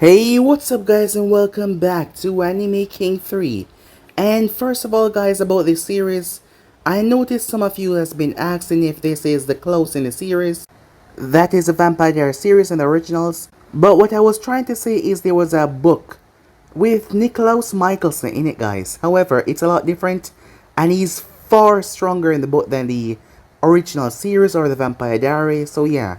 Hey, what's up guys and welcome back to Anime King 3. And first of all guys, about this series, I noticed some of you has been asking if this is the close in the series. That is the Vampire Diaries series and the originals. But what I was trying to say is there was a book with Niklaus Michelson in it guys. However, it's a lot different and he's far stronger in the book than the original series or the Vampire Diaries. So yeah.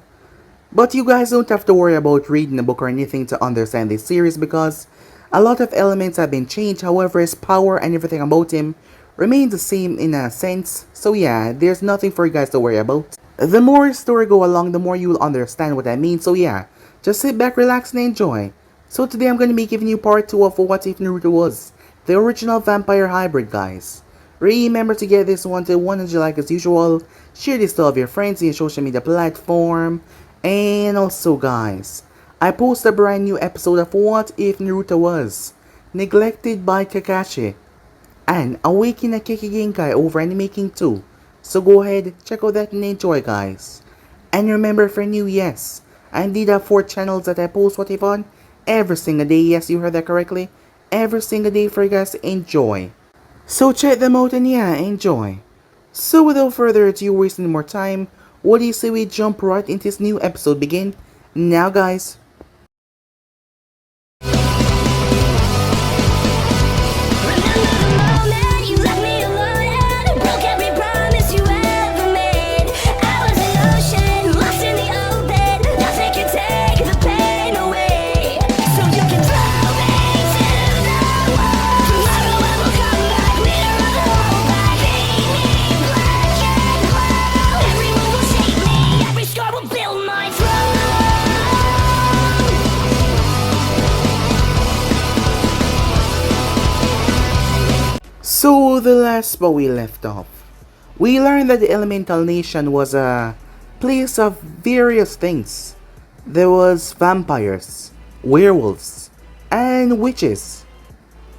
But you guys don't have to worry about reading the book or anything to understand this series because a lot of elements have been changed. However, his power and everything about him remains the same in a sense. So yeah, there's nothing for you guys to worry about. The more his story go along, the more you'll understand what I mean. So yeah, just sit back, relax and enjoy. So today I'm going to be giving you part 2 of What If Naruto Was, the original vampire hybrid guys. Remember to get this one to 100 likes as usual, share this to all of your friends in your social media platform. And also guys, I post a brand new episode of What If Naruto Was, Neglected by Kakashi, and Awaken a Kekigenkai over Anime King 2. So go ahead, check out that and enjoy guys. And remember for new, yes, I indeed have 4 channels that I post What If on every single day. Yes, you heard that correctly. Every single day for you guys to enjoy. So check them out and yeah, enjoy. So without further ado, wasting more time, what do you say we jump right into this new episode begin? Now guys. So the last spot we left off, we learned that the Elemental Nation was a place of various things. There was vampires, werewolves, and witches.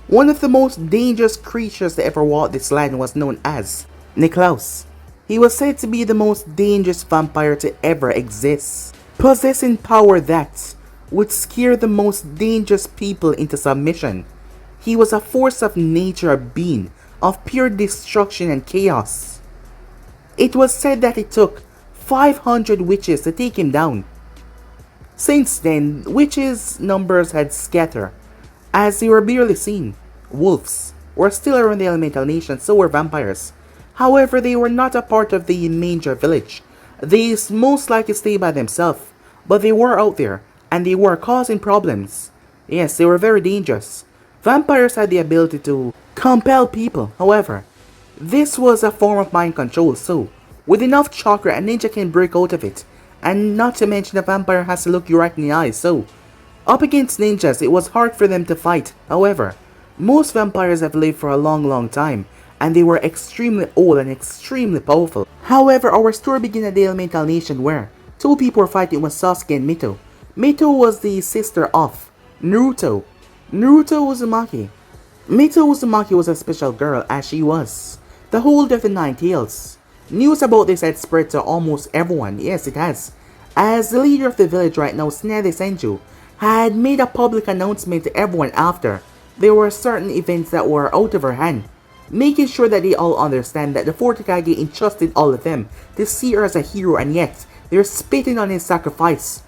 One of the most dangerous creatures that ever walked this land was known as Niklaus. He was said to be the most dangerous vampire to ever exist, possessing power that would scare the most dangerous people into submission. He was a force of nature, a being of pure destruction and chaos. It was said that it took 500 witches to take him down. Since then, witches' numbers had scattered, as they were barely seen. Wolves were still around the Elemental Nation, so were vampires. However, they were not a part of the major village. They most likely stayed by themselves, but they were out there, and they were causing problems. Yes, they were very dangerous. Vampires had the ability to compel people. However, this was a form of mind control, so with enough chakra, a ninja can break out of it. And not to mention, a vampire has to look you right in the eyes, so up against ninjas, it was hard for them to fight. However, most vampires have lived for a long time, and they were extremely old and extremely powerful. However, our story began at the Elemental Nation where 2 people were fighting with Sasuke and Mito. Mito was the sister of Naruto Uzumaki. Mito Uzumaki was a special girl, as she was the holder of the 9 tails. News about this had spread to almost everyone. Yes, it has. As the leader of the village right now, Tsunade Senju, had made a public announcement to everyone after there were certain events that were out of her hand, making sure that they all understand that the 4th Hokage entrusted all of them to see her as a hero, and yet they're spitting on his sacrifice.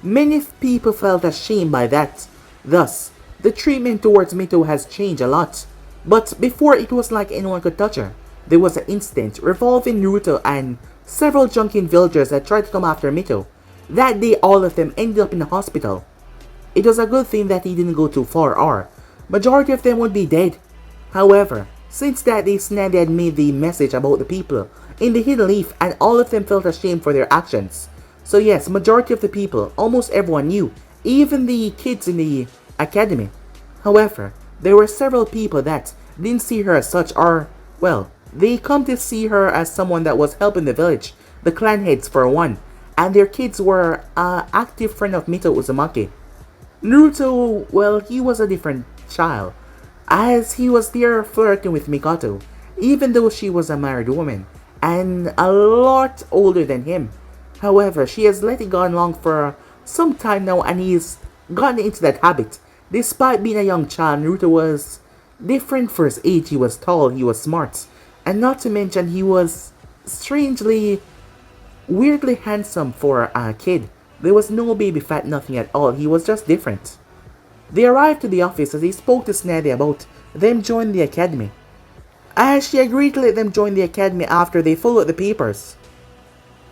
Many people felt ashamed by that. Thus, the treatment towards Mito has changed a lot, but before it was like anyone could touch her. There was an incident revolving Naruto and several Junkin villagers that tried to come after Mito. That day all of them ended up in the hospital. It was a good thing that he didn't go too far, or majority of them would be dead. However, since that day Tsunade had made the message about the people in the hidden leaf, and all of them felt ashamed for their actions. So yes, majority of the people, almost everyone knew, even the kids in the academy. However, there were several people that didn't see her as such, or, well, they come to see her as someone that was helping the village, the clan heads for one, and their kids were an active friend of Mito Uzumaki. Naruto, well, he was a different child, as he was there flirting with Mikoto, even though she was a married woman, and a lot older than him. However, she has let it go along for some time now, and he's gotten into that habit. Despite being a young child, Naruto was different for his age. He was tall, he was smart, and not to mention he was strangely, weirdly handsome for a kid. There was no baby fat, nothing at all. He was just different. They arrived to the office as he spoke to Snady about them joining the academy, as she agreed to let them join the academy after they followed the papers.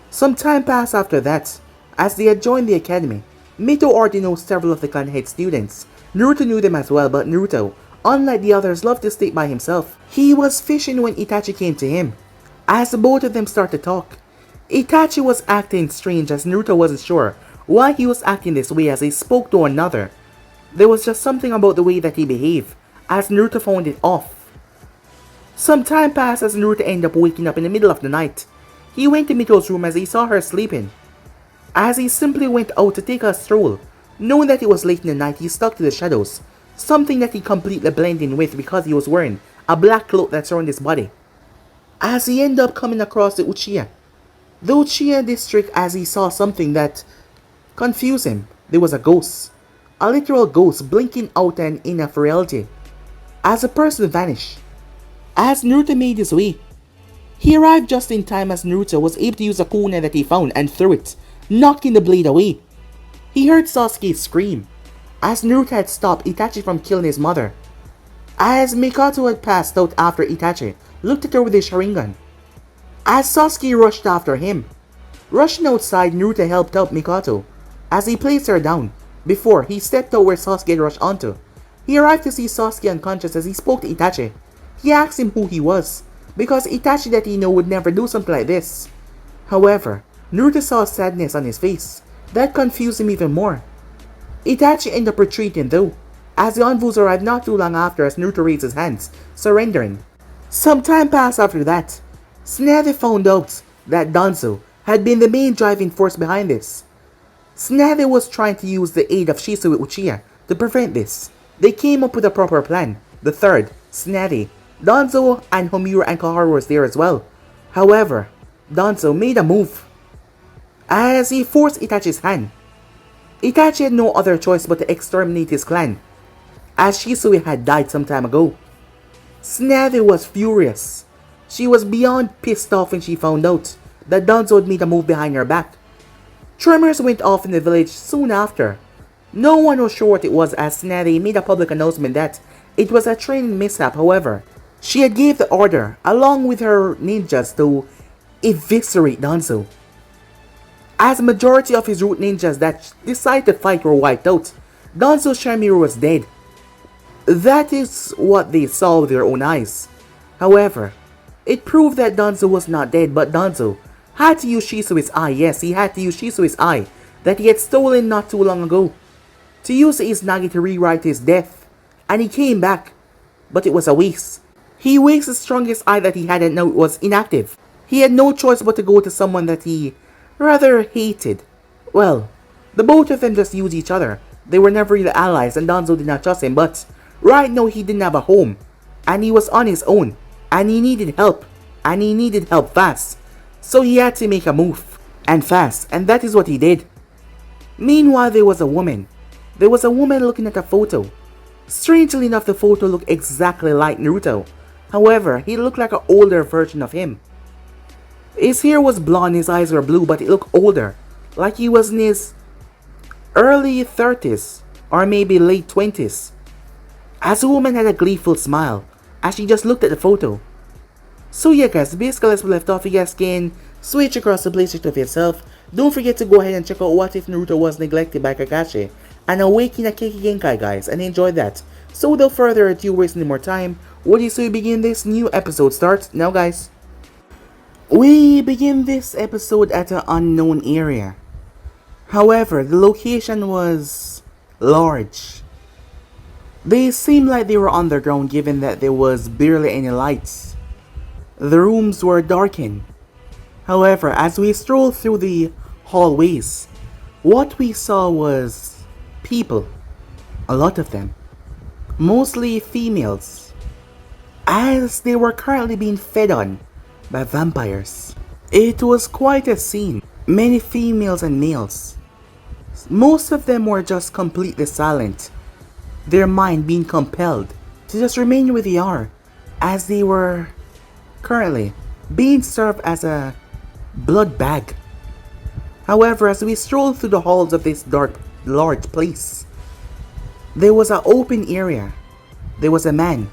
Some time passed after that, as they had joined the academy. Mito already knows several of the clan head students. Naruto knew them as well, but Naruto, unlike the others, loved to stay by himself. He was fishing when Itachi came to him. As both of them started to talk, Itachi was acting strange as Naruto wasn't sure why he was acting this way as they spoke to one another. There was just something about the way that he behaved, as Naruto found it off. Some time passed as Naruto ended up waking up in the middle of the night. He went to Mito's room as he saw her sleeping. As he simply went out to take a stroll, knowing that it was late in the night, he stuck to the shadows, something that he completely blended in with because he was wearing a black cloak that surrounded his body. As he ended up coming across the Uchiha district, as he saw something that confused him. There was a ghost. A literal ghost blinking out and in of reality. As the person vanished. As Naruto made his way, he arrived just in time as Naruto was able to use a kunai that he found and threw it, knocking the blade away. He heard Sasuke scream, as Naruto had stopped Itachi from killing his mother. As Mikato had passed out after Itachi looked at her with his Sharingan. As Sasuke rushed after him. Rushing outside, Naruto helped out Mikato, as he placed her down, before he stepped out where Sasuke had rushed onto. He arrived to see Sasuke unconscious as he spoke to Itachi. He asked him who he was, because Itachi that he knew would never do something like this. However, Naruto saw sadness on his face. That confused him even more. Itachi ended up retreating though, as the envoys arrived not too long after as Naruto raised his hands, surrendering. Some time passed after that. Tsunade found out that Danzo had been the main driving force behind this. Tsunade was trying to use the aid of Shisui Uchiha to prevent this. They came up with a proper plan. The third, Tsunade, Danzo and Homura and Kaharu was there as well. However, Danzo made a move as he forced Itachi's hand. Itachi had no other choice but to exterminate his clan, as Shisui had died some time ago. Tsunade was furious. She was beyond pissed off when she found out that Danzo had made a move behind her back. Tremors went off in the village soon after. No one was sure what it was as Tsunade made a public announcement that it was a training mishap. However, she had gave the order along with her ninjas to eviscerate Danzo. As majority of his root ninjas that decided to fight were wiped out, Danzo's Shamiro was dead. That is what they saw with their own eyes. However, it proved that Danzo was not dead, but Danzo had to use Shisui's eye. Yes, he had to use Shisui's eye that he had stolen not too long ago to use Izanagi to rewrite his death. And he came back, but it was a waste. He wasted the strongest eye that he had and now it was inactive. He had no choice but to go to someone that he rather hated. Well, the both of them just used each other. They were never really allies and Danzo did not trust him, but right now he didn't have a home. And he was on his own. And he needed help. And he needed help fast. So he had to make a move. And fast. And that is what he did. Meanwhile, there was a woman. There was a woman looking at a photo. Strangely enough, the photo looked exactly like Naruto. However, he looked like an older version of him. His hair was blonde, his eyes were blue, but he looked older. Like he was in his early 30s. Or maybe late 20s. As the woman had a gleeful smile as she just looked at the photo. So yeah guys, basically as we left off, you guys can switch across the playset of yourself. Don't forget to go ahead and check out What If Naruto Was Neglected by Kakashi and Awakening a Keiki Genkai guys, and enjoy that. So without further ado, wasting any more time, what do you say we begin this new episode? Starts now guys. We begin this episode at an unknown area. However, the location was large. They seemed like they were underground given that there was barely any lights. The rooms were darkened. However, as we strolled through the hallways, what we saw was people. A lot of them. Mostly females. As they were currently being fed on by vampires. It was quite a scene. Many females and males. Most of them were just completely silent, their mind being compelled to just remain where they are, as they were currently being served as a blood bag. However, as we strolled through the halls of this dark, large place, there was an open area. There was a man.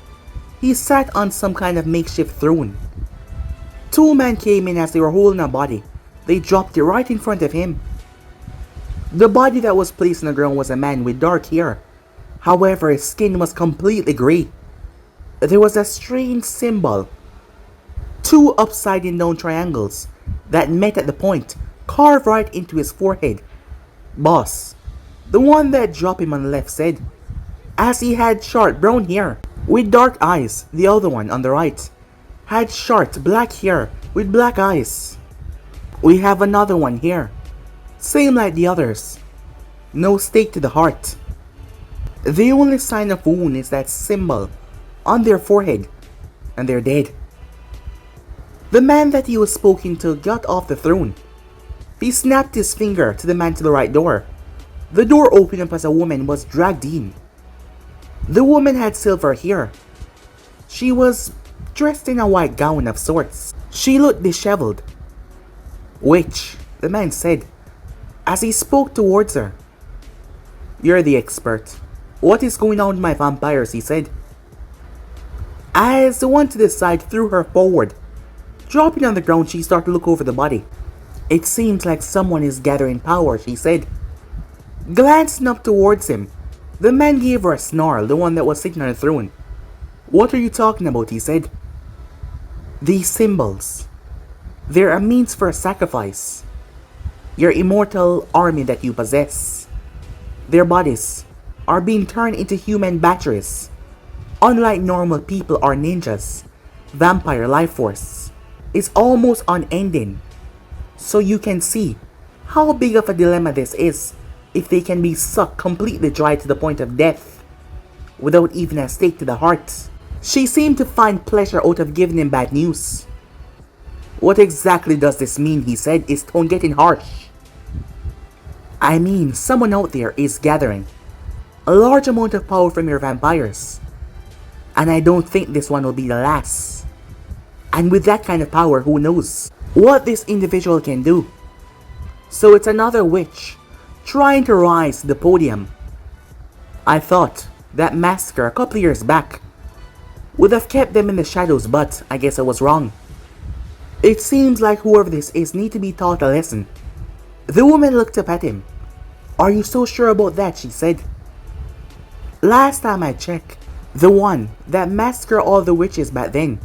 He sat on some kind of makeshift throne. Two men came in as they were holding a body. They dropped it right in front of him. The body that was placed on the ground was a man with dark hair. However, his skin was completely grey. There was a strange symbol. Two upside down triangles that met at the point, carved right into his forehead. Boss, the one that dropped him on the left, said, as he had short brown hair with dark eyes. The other one on the right had short black hair with black eyes. We have another one here, same like the others. No stake to the heart. The only sign of wound is that symbol on their forehead, and they're dead. The man that he was speaking to got off the throne. He snapped his finger to the man to the right door. The door opened up as a woman was dragged in. The woman had silver hair. She was dressed in a white gown of sorts. She looked disheveled. Witch, the man said, as he spoke towards her. You're the expert. What is going on with my vampires, he said. As the one to the side threw her forward. Dropping on the ground, she started to look over the body. It seems like someone is gathering power, she said. Glancing up towards him, the man gave her a snarl, the one that was sitting on the throne. What are you talking about, he said. These symbols. They're a means for a sacrifice. Your immortal army that you possess. Their bodies are being turned into human batteries. Unlike normal people or ninjas, vampire life force is almost unending. So you can see how big of a dilemma this is if they can be sucked completely dry to the point of death without even a stake to the heart. She seemed to find pleasure out of giving him bad news. What exactly does this mean, he said, his tone getting harsh. I mean, someone out there is gathering a large amount of power from your vampires. And I don't think this one will be the last. And with that kind of power, who knows what this individual can do. So it's another witch trying to rise to the podium. I thought that massacre a couple years back would have kept them in the shadows, but I guess I was wrong. It seems like whoever this is need to be taught a lesson. The woman looked up at him. Are you so sure about that, she said. Last time I checked, the one that massacred all the witches back then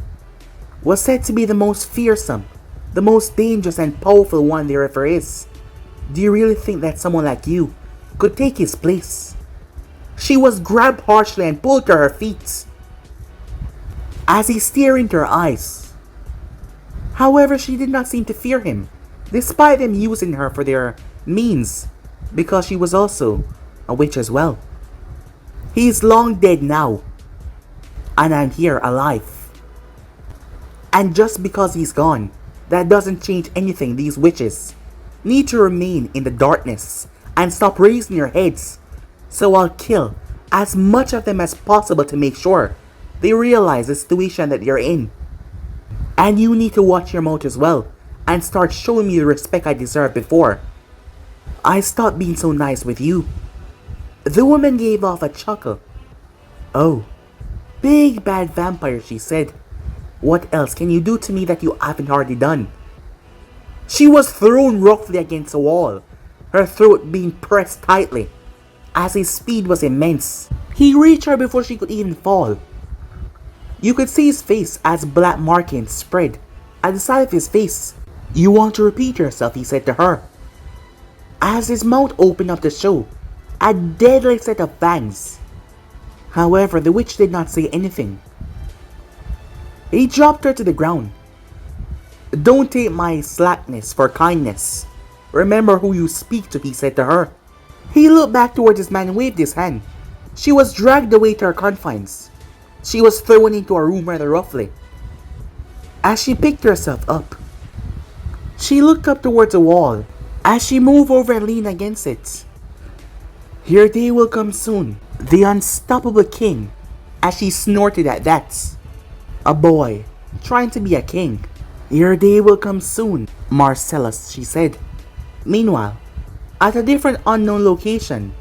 was said to be the most fearsome, the most dangerous and powerful one there ever is. Do you really think that someone like you could take his place? She was grabbed harshly and pulled to her feet as he stared into her eyes. However, she did not seem to fear him, despite them using her for their means, because she was also a witch as well. He's long dead now, and I'm here alive. And just because he's gone, that doesn't change anything. These witches need to remain in the darkness and stop raising their heads. So I'll kill as much of them as possible to make sure they realize the situation that they're in. And you need to watch your mouth as well and start showing me the respect I deserved before I stopped being so nice with you. The woman gave off a chuckle. Oh, big bad vampire, she said. What else can you do to me that you haven't already done? She was thrown roughly against a wall, her throat being pressed tightly, as his speed was immense. He reached her before she could even fall. You could see his face as black markings spread at the side of his face. You want to repeat yourself, he said to her, as his mouth opened up to show a deadly set of fangs. However, the witch did not say anything. He dropped her to the ground. Don't take my slackness for kindness. Remember who you speak to, he said to her. He looked back towards his man and waved his hand. She was dragged away to her confines. She was thrown into a room rather roughly. As she picked herself up, she looked up towards the wall. As she moved over and leaned against it, Your day will come soon. The unstoppable king, as she snorted at that. A boy, trying to be a king. Your day will come soon, Marcellus, she said. Meanwhile, at a different unknown location,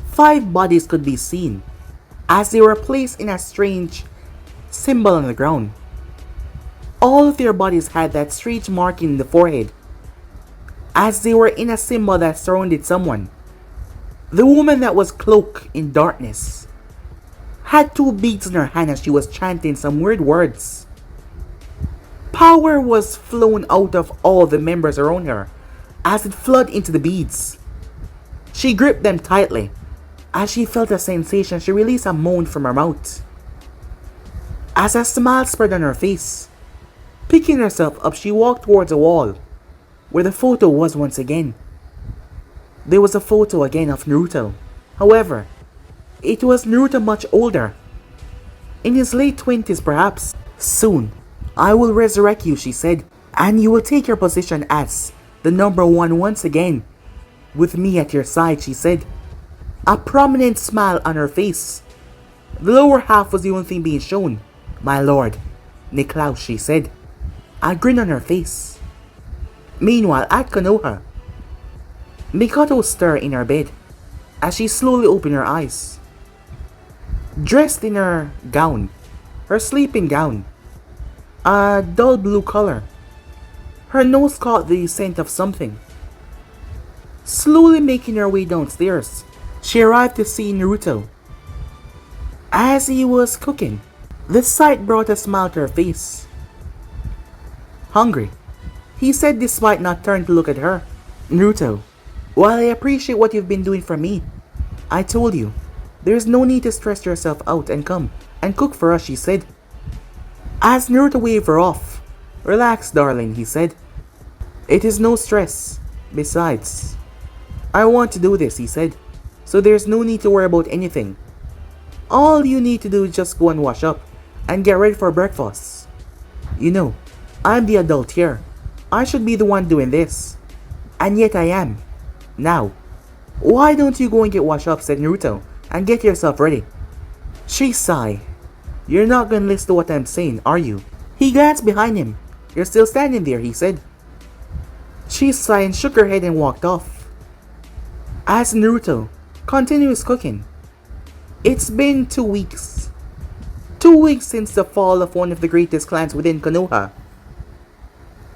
5 bodies could be seen, as they were placed in a strange symbol on the ground. All of their bodies had that strange marking in the forehead, as they were in a symbol that surrounded someone. The woman that was cloaked in darkness had 2 beads in her hand as she was chanting some weird words. Power was flown out of all the members around her as it flooded into the beads. She gripped them tightly. As she felt a sensation, she released a moan from her mouth. As a smile spread on her face, picking herself up, she walked towards a wall where the photo was once again. There was a photo again of Naruto. However, it was Naruto much older. In his late 20s perhaps. Soon, I will resurrect you, she said, and you will take your position as the number 1 once again. With me at your side, she said. A prominent smile on her face. The lower half was the only thing being shown. My lord, Niklaus, she said. A grin on her face. Meanwhile, at Konoha, Mikoto stirred in her bed as she slowly opened her eyes. Dressed in her gown, her sleeping gown, a dull blue color. Her nose caught the scent of something. Slowly making her way downstairs, she arrived to see Naruto. As he was cooking, the sight brought a smile to her face. Hungry, he said despite not turning to look at her. Naruto, while I appreciate what you've been doing for me, I told you, there's no need to stress yourself out and come and cook for us, she said. As Naruto waved her off, relax, darling, he said. It is no stress. Besides, I want to do this, he said, so there's no need to worry about anything. All you need to do is just go and wash up and get ready for breakfast. You know, I'm the adult here. I should be the one doing this. And yet I am. Now, why don't you go and get washed up, said Naruto, and get yourself ready. She sighed. You're not gonna listen to what I'm saying, are you? He glanced behind him. You're still standing there, he said. She sighed and shook her head and walked off. As Naruto continues cooking, it's been 2 weeks. 2 weeks since the fall of one of the greatest clans within Konoha.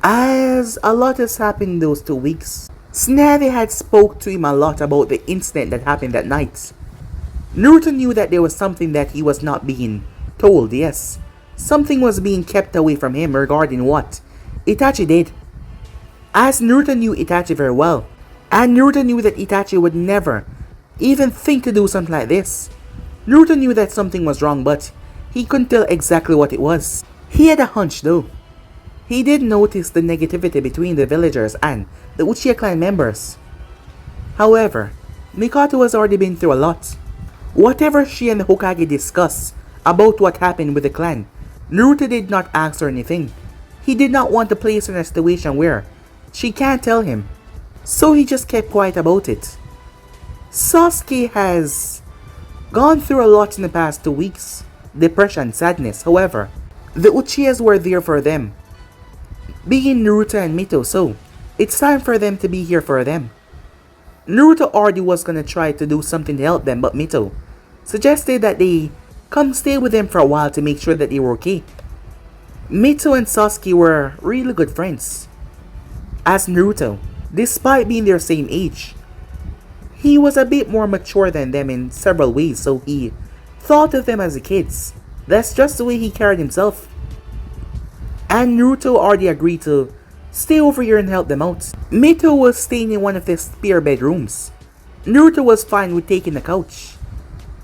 As a lot has happened in those 2 weeks, Tsunade had spoke to him a lot about the incident that happened that night. Naruto knew that there was something that he was not being told, yes. Something was being kept away from him regarding what Itachi did. As Naruto knew Itachi very well, and Naruto knew that Itachi would never even think to do something like this. Naruto knew that something was wrong, but he couldn't tell exactly what it was. He had a hunch though. He did notice the negativity between the villagers and the Uchiha clan members. However, Mikoto has already been through a lot. Whatever she and the Hokage discussed about what happened with the clan, Naruto did not ask her anything. He did not want to place her in a situation where she can't tell him, so he just kept quiet about it. Sasuke has gone through a lot in the past 2 weeks. Depression, sadness, however, the Uchihas were there for them. Being Naruto and Mito, so it's time for them to be here for them. Naruto already was gonna try to do something to help them, but Mito suggested that they come stay with them for a while to make sure that they were okay. Mito and Sasuke were really good friends. As Naruto, despite being their same age, he was a bit more mature than them in several ways, so he thought of them as the kids. That's just the way he carried himself. And Naruto already agreed to stay over here and help them out. Mito was staying in one of the spare bedrooms. Naruto was fine with taking the couch,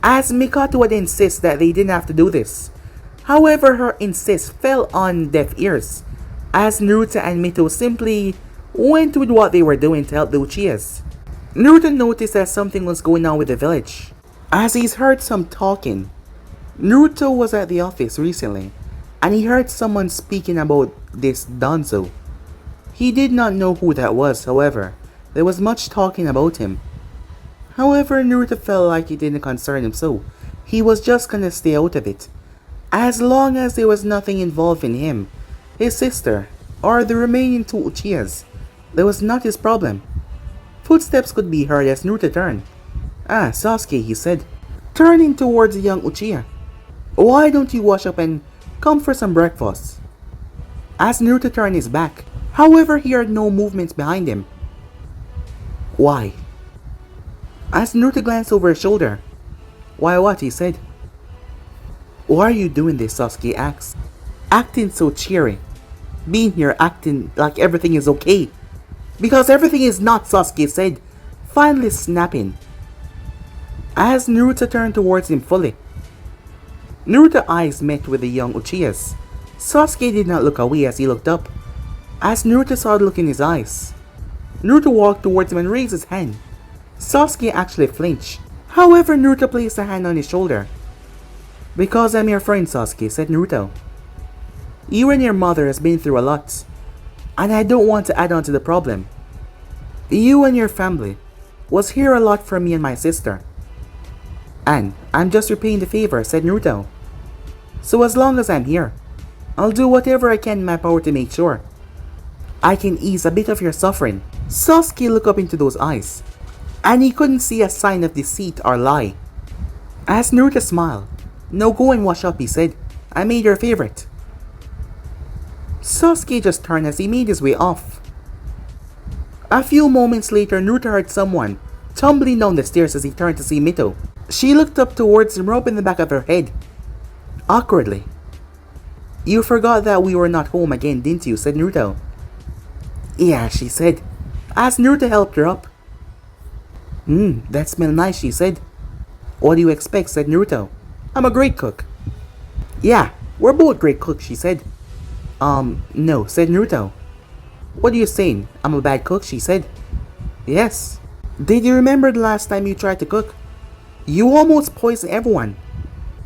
as Mikoto would insist that they didn't have to do this. However, her insist fell on deaf ears, as Naruto and Mito simply went with what they were doing to help the Uchihas. Naruto noticed that something was going on with the village, as he's heard some talking. Naruto was at the office recently, and he heard someone speaking about this Danzo. He did not know who that was, however, there was much talking about him. However, Naruto felt like it didn't concern him, so he was just gonna stay out of it. As long as there was nothing involving him, his sister, or the remaining two Uchihas, that was not his problem. Footsteps could be heard as Naruto turned. "Ah, Sasuke," he said, turning towards the young Uchiha. "Why don't you wash up and come for some breakfast?" As Naruto turned his back, however, he heard no movements behind him. "Why?" As Naruto glanced over his shoulder. "Why what?" he said. "Why are you doing this?" Sasuke asked, acting so cheery. Being here acting like everything is okay. "Because everything is not," Sasuke said, finally snapping. As Naruto turned towards him fully. Naruto's eyes met with the young Uchiha's. Sasuke did not look away as he looked up. As Naruto saw the look in his eyes, Naruto walked towards him and raised his hand. Sasuke actually flinched. However, Naruto placed a hand on his shoulder. "Because I'm your friend, Sasuke," said Naruto. "You and your mother has been through a lot, and I don't want to add on to the problem. You and your family was here a lot for me and my sister. And I'm just repaying the favor," said Naruto. "So as long as I'm here, I'll do whatever I can in my power to make sure I can ease a bit of your suffering." Sasuke looked up into those eyes, and he couldn't see a sign of deceit or lie. As Naruto smiled, "Now go and wash up," he said. "I made your favorite." Sasuke just turned as he made his way off. A few moments later, Naruto heard someone tumbling down the stairs as he turned to see Mito. She looked up towards him, rubbing the back of her head awkwardly. "You forgot that we were not home again, didn't you?" said Naruto. "Yeah," she said, as Naruto helped her up. That smells nice," she said. "What do you expect?" said Naruto. "I'm a great cook." "Yeah, we're both great cooks," she said. No," said Naruto. "What are you saying? I'm a bad cook?" she said. "Yes." "Did you remember the last time you tried to cook? You almost poisoned everyone."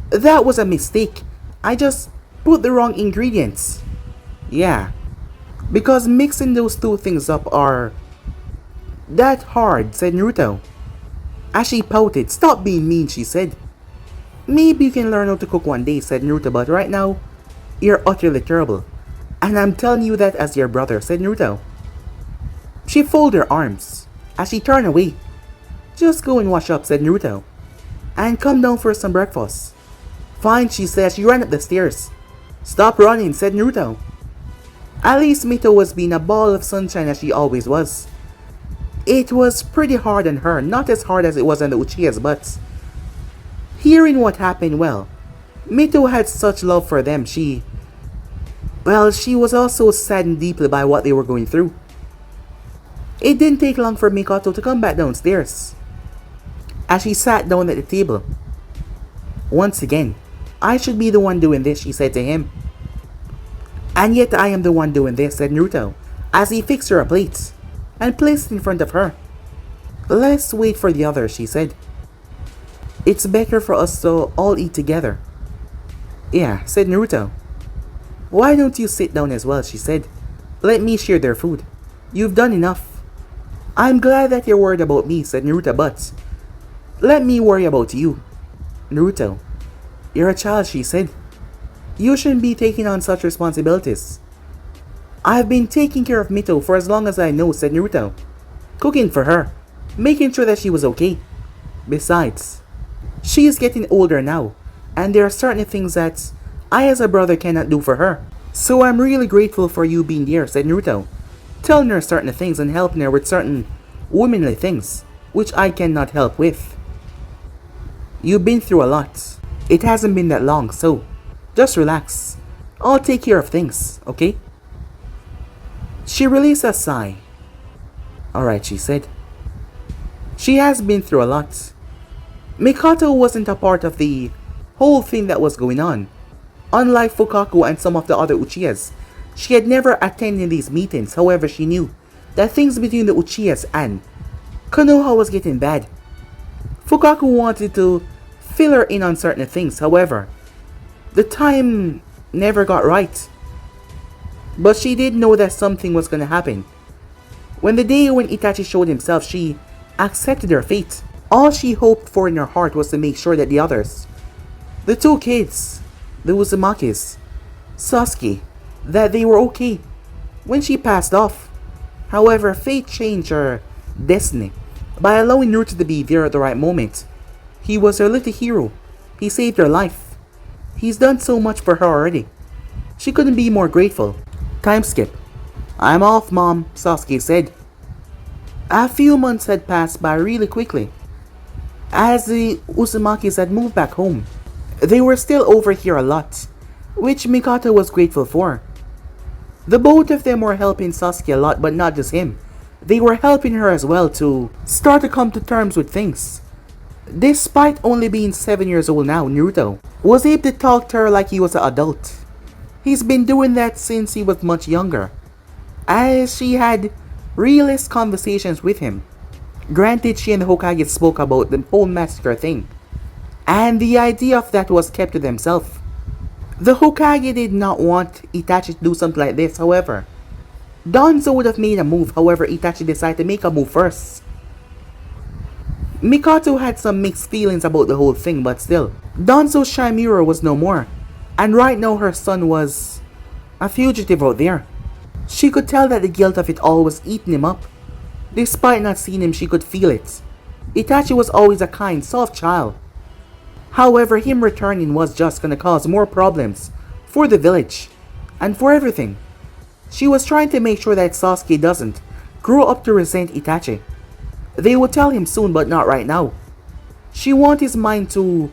"That was a mistake. I just put the wrong ingredients." "Yeah, because mixing those two things up are that hard," said Naruto. As she pouted, "Stop being mean," she said. "Maybe you can learn how to cook one day," said Naruto, "but right now, you're utterly terrible. And I'm telling you that as your brother," said Naruto. She folded her arms as she turned away. "Just go and wash up," said Naruto, "and come down for some breakfast." "Fine," she said. She ran up the stairs. "Stop running," said Naruto. At least Mito was being a ball of sunshine as she always was. It was pretty hard on her, not as hard as it was on the Uchihas, but hearing what happened, well, Mito had such love for them, she was also saddened deeply by what they were going through. It didn't take long for Mikoto to come back downstairs. As she sat down at the table, "Once again, I should be the one doing this," she said to him. "And yet I am the one doing this," said Naruto, as he fixed her a plate and placed it in front of her. "Let's wait for the others," she said. "It's better for us to all eat together." "Yeah," said Naruto. "Why don't you sit down as well?" she said. "Let me share their food. You've done enough." "I'm glad that you're worried about me," said Naruto, "but let me worry about you." "Naruto, you're a child," she said. "You shouldn't be taking on such responsibilities." "I've been taking care of Mito for as long as I know," said Naruto. "Cooking for her, making sure that she was okay. Besides, she is getting older now, and there are certain things that I as a brother cannot do for her. So I'm really grateful for you being there," said Naruto, telling her certain things and helping her with certain womanly things, which I cannot help with. "You've been through a lot. It hasn't been that long, so just relax. I'll take care of things, okay?" She released a sigh. "Alright," she said. She has been through a lot. Mikoto wasn't a part of the whole thing that was going on. Unlike Fukaku and some of the other Uchihas, she had never attended these meetings. However, she knew that things between the Uchihas and Konoha was getting bad. Fukaku wanted to fill her in on certain things. However, the time never got right. But she did know that something was going to happen. When the day when Itachi showed himself, she accepted her fate. All she hoped for in her heart was to make sure that the others, the two kids, the Uzumakis, Sasuke, that they were okay when she passed off. However, fate changed her destiny by allowing Naruto to be there at the right moment. He was her little hero. He saved her life. He's done so much for her already. She couldn't be more grateful. Time skip. I'm off, Mom, Sasuke said. A few months had passed by really quickly. As the Uzumakis had moved back home, they were still over here a lot, which Mikata was grateful for. The both of them were helping Sasuke a lot, but not just him. They were helping her as well to start to come to terms with things. Despite only being 7 years old now, Naruto was able to talk to her like he was an adult. He's been doing that since he was much younger, as she had realist conversations with him. Granted, she and the Hokage spoke about the whole massacre thing, and the idea of that was kept to themselves. The Hokage did not want Itachi to do something like this, however. Danzo would have made a move, however Itachi decided to make a move first. Mikato had some mixed feelings about the whole thing, but still, Danzo's Shinmura was no more, and right now her son was a fugitive out there. She could tell that the guilt of it all was eating him up. Despite not seeing him, she could feel it. Itachi was always a kind, soft child. However, him returning was just gonna cause more problems for the village and for everything. She was trying to make sure that Sasuke doesn't grow up to resent Itachi. They would tell him soon, but not right now. She wants his mind to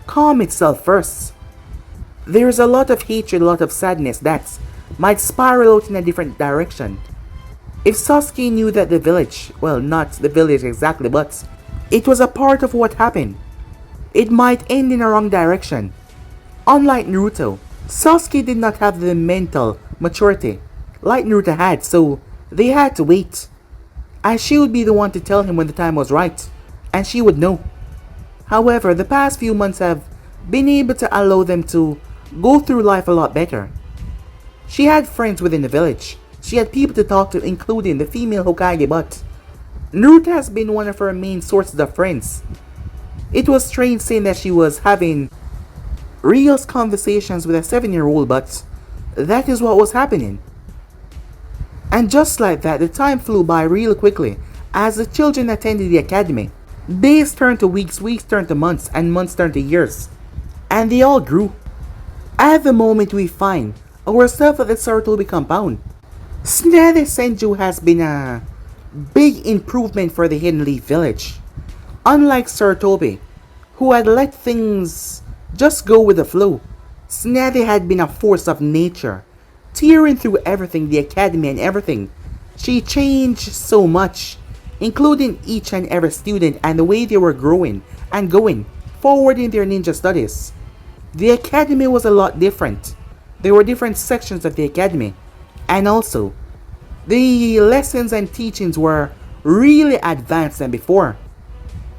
calm itself first. There's a lot of hatred, a lot of sadness that might spiral out in a different direction. If Sasuke knew that the village, well, not the village exactly, but it was a part of what happened, it might end in a wrong direction. Unlike Naruto, Sasuke did not have the mental maturity like Naruto had, so they had to wait. And she would be the one to tell him when the time was right, and she would know. However, the past few months have been able to allow them to go through life a lot better. She had friends within the village. She had people to talk to, including the female Hokage, but Naruto has been one of her main sources of friends. It was strange saying that she was having real conversations with a 7-year-old, but that is what was happening. And just like that, the time flew by real quickly as the children attended the academy. Days turned to weeks, weeks turned to months, and months turned to years. And they all grew. At the moment we find ourselves at the Sarutobi compound, Tsunade Senju has been a big improvement for the Hidden Leaf village. Unlike Sarutobi, who had let things just go with the flow, Tsunade had been a force of nature, tearing through everything, the academy and everything. She changed so much, including each and every student and the way they were growing and going forward in their ninja studies. The academy was a lot different. There were different sections of the academy, and also, the lessons and teachings were really advanced than before.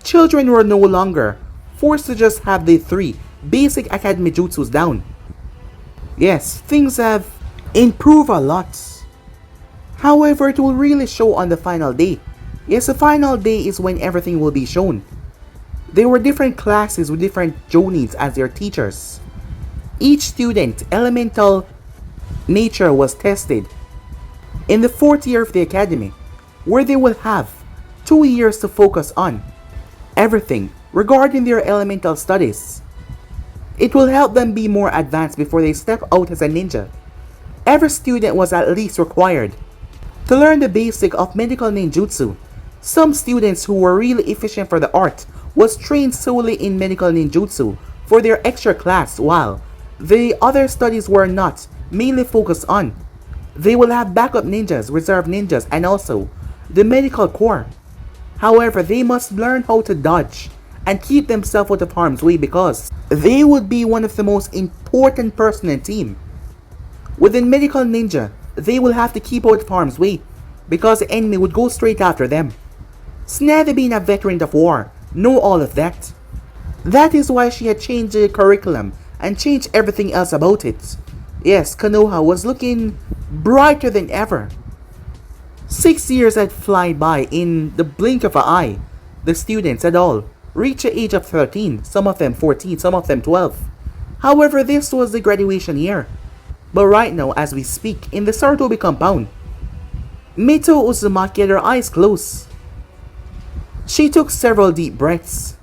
Children were no longer forced to just have the 3 basic academy jutsus down. Yes, things have improved a lot. However, it will really show on the final day. Yes, the final day is when everything will be shown. There were different classes with different jonins as their teachers. Each student, elemental nature was tested in the 4th year of the academy, where they will have 2 years to focus on everything regarding their elemental studies. It will help them be more advanced before they step out as a ninja. Every student was at least required to learn the basic of medical ninjutsu. Some students who were really efficient for the art was trained solely in medical ninjutsu for their extra class, while the other studies were not mainly focused on. They will have backup ninjas, reserve ninjas, and also the medical corps. However, they must learn how to dodge and keep themselves out of harm's way because they would be one of the most important person in the team. Within medical ninja, they will have to keep out of harm's way because the enemy would go straight after them. Tsunade, being a veteran of war, know all of that. That is why she had changed the curriculum and changed everything else about it. Yes, Konoha was looking brighter than ever. 6 years had fly by in the blink of an eye. The students had all reached the age of 13, some of them 14, some of them 12. However, this was the graduation year. But right now, as we speak, in the Sarutobi compound, Mito Uzumaki had her eyes closed. She took several deep breaths.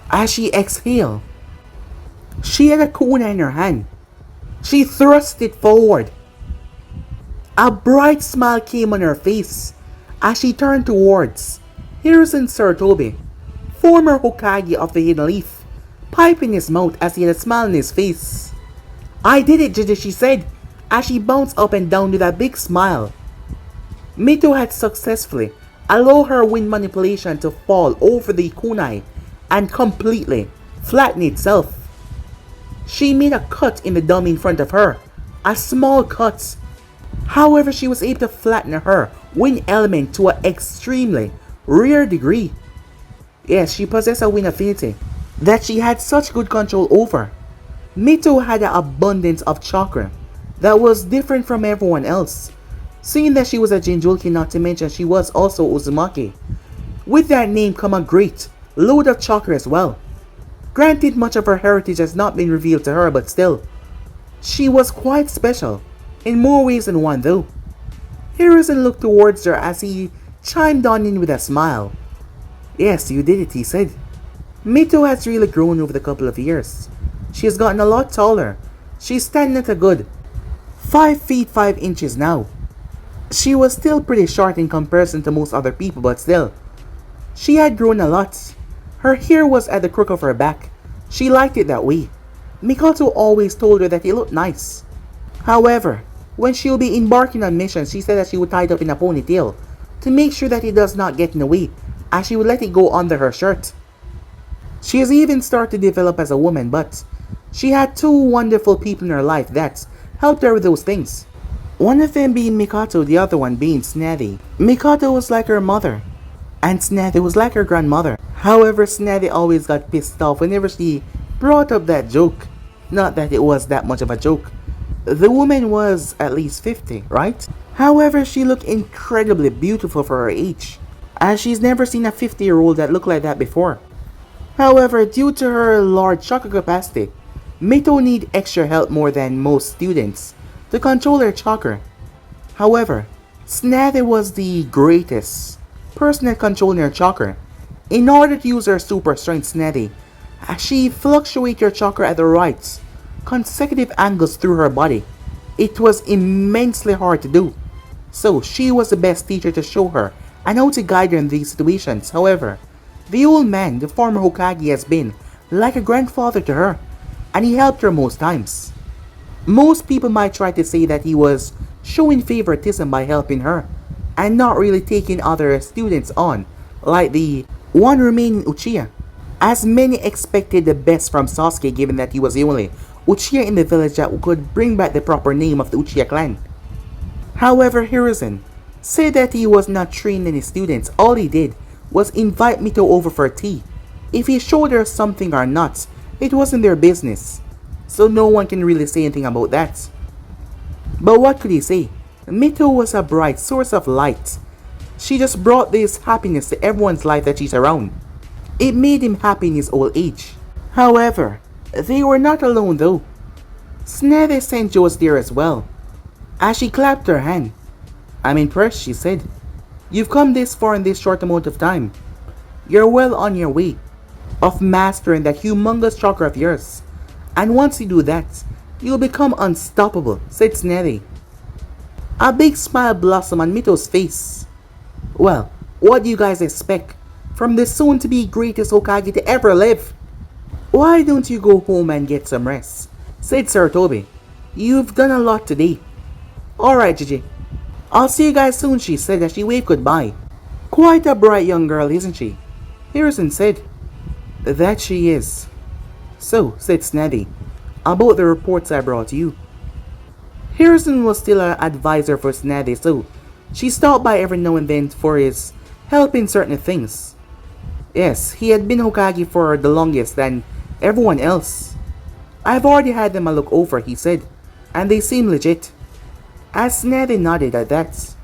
As she exhaled, she had a kunai in her hand. She thrust it forward. A bright smile came on her face as she turned towards Hiruzen Sarutobi, former Hokage of the Hidden Leaf, pipe in his mouth as he had a smile on his face. "I did it, Gigi," she said, as she bounced up and down with a big smile. Mito had successfully allowed her wind manipulation to fall over the kunai and completely flatten itself. She made a cut in the dummy in front of her, a small cut. However, she was able to flatten her wind element to an extremely rare degree. Yes, she possessed a wind affinity that she had such good control over. Mito had an abundance of chakra that was different from everyone else. Seeing that she was a Jinjulki, not to mention she was also Uzumaki. With that name come a great load of chakra as well. Granted, much of her heritage has not been revealed to her, but still, she was quite special, in more ways than one though. Hiruzen looked towards her as he chimed on in with a smile. "Yes, you did it," he said. Mito has really grown over the couple of years. She has gotten a lot taller. She's standing at a good 5 feet 5 inches now. She was still pretty short in comparison to most other people, but still, she had grown a lot. Her hair was at the crook of her back. She liked it that way. Mikoto always told her that it looked nice. However, when she will be embarking on missions, she said that she would tie it up in a ponytail to make sure that it does not get in the way, as she would let it go under her shirt. She has even started to develop as a woman, but she had two wonderful people in her life that helped her with those things. One of them being Mikoto, the other one being Snathy. Mikoto was like her mother, and Snathy was like her grandmother. However, Snathy always got pissed off whenever she brought up that joke. Not that it was that much of a joke. The woman was at least 50, right? However, she looked incredibly beautiful for her age, as she's never seen a 50-year-old that looked like that before. However, due to her large chakra capacity, Mito need extra help more than most students to control her chakra. However, Snathy was the greatest person at controlling her chakra. In order to use her super strength, Snathy, she fluctuated her chakra at the right consecutive angles through her body. It was immensely hard to do. So she was the best teacher to show her and how to guide her in these situations. However, the old man, the former Hokage, has been like a grandfather to her, and he helped her most times. Most people might try to say that he was showing favoritism by helping her, and not really taking other students on, like the one remaining Uchiha, as many expected the best from Sasuke given that he was the only Uchiha in the village that could bring back the proper name of the Uchiha clan. However, Hiruzen said that he was not training any students. All he did was invite Mito over for tea. If he showed her something or not, it wasn't their business, so no one can really say anything about that. But what could he say? Mito was a bright source of light. She just brought this happiness to everyone's life that she's around. It made him happy in his old age. However, they were not alone though. Snathy Senjo was there as well. As she clapped her hand, "I'm impressed," she said. "You've come this far in this short amount of time. You're well on your way of mastering that humongous chakra of yours. And once you do that, you'll become unstoppable," said Snathy. A big smile blossomed on Mito's face. "Well, what do you guys expect from the soon-to-be greatest Hokage to ever live? Why don't you go home and get some rest?" said Sarutobi. "You've done a lot today." "Alright, Gigi. I'll see you guys soon," she said as she waved goodbye. "Quite a bright young girl, isn't she?" Hiruzen said. "That she is." "So," said Snathy, "about the reports I brought you." Hiruzen was still an advisor for Snathy, so she stopped by every now and then for his help in certain things. Yes, he had been Hokage for the longest than everyone else. "I've already had them a look over," he said, "and they seem legit." As Snathy nodded at that,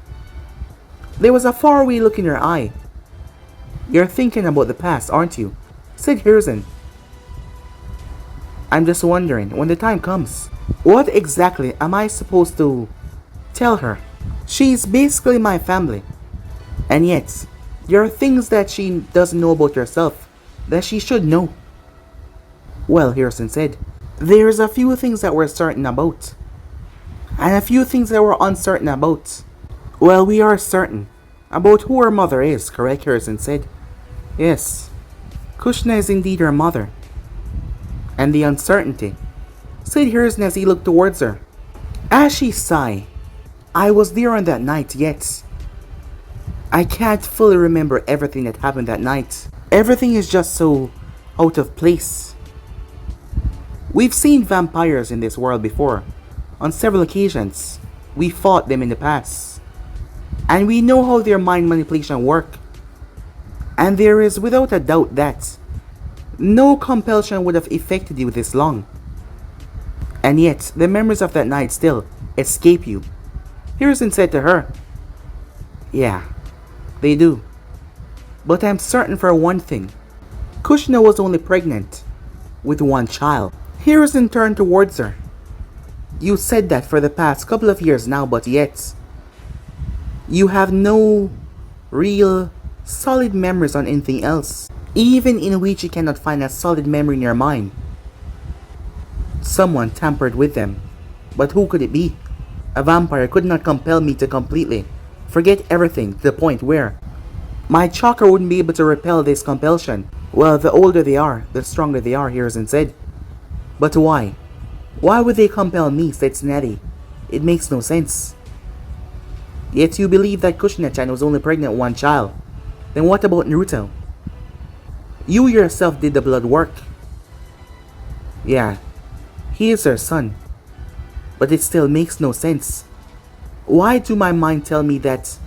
there was a faraway look in her eye. You're thinking about the past, aren't you? Said Hiruzen. I'm just wondering, when the time comes, what exactly am I supposed to tell her? She's basically my family. And yet, there are things that she doesn't know about herself that she should know. Well, Hiruzen said, there's a few things that we're certain about. And a few things that we're uncertain about. Well, we are certain about who her mother is, correct? Hiruzen said. Yes, Kushina is indeed her mother. And the uncertainty, said Hiruzen as he looked towards her. As she sighed, I was there on that night, yet I can't fully remember everything that happened that night. Everything is just so out of place. We've seen vampires in this world before. On several occasions, we fought them in the past. And we know how their mind manipulation work. And there is without a doubt that no compulsion would have affected you this long. And yet, the memories of that night still escape you. Hiruzen said to her, yeah, they do. But I'm certain for one thing. Kushina was only pregnant with one child. Hiruzen turned towards her. You said that for the past couple of years now, but yet you have no real solid memories on anything else. Even in which you cannot find a solid memory in your mind. Someone tampered with them. But who could it be? A vampire could not compel me to completely forget everything to the point where my chakra wouldn't be able to repel this compulsion. Well, the older they are, the stronger they are, Hiruzen said. But why? Why would they compel me, said Tsunade. It makes no sense. Yet you believe that Kushina-chan was only pregnant with one child. Then what about Naruto? You yourself did the blood work. Yeah, he is her son. But it still makes no sense. Why do my mind tell me that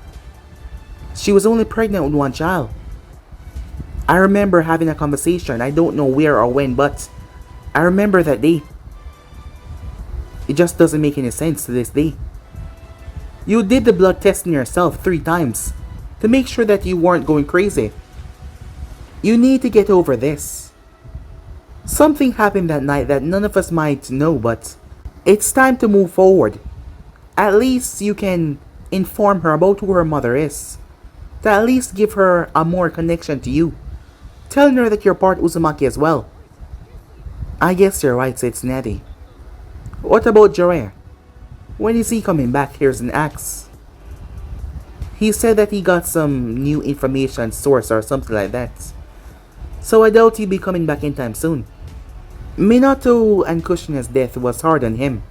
she was only pregnant with one child? I remember having a conversation, I don't know where or when, but I remember that day. It just doesn't make any sense to this day. You did the blood testing yourself 3 times to make sure that you weren't going crazy. You need to get over this. Something happened that night that none of us might know, but it's time to move forward. At least you can inform her about who her mother is. To at least give her a more connection to you. Telling her that you're part Uzumaki as well. I guess you're right, said Tsunade. What about Jiraiya? When is he coming back? Hiruzen asks. He said that he got some new information source or something like that. So I doubt he'll be coming back anytime soon. Minato and Kushina's death was hard on him.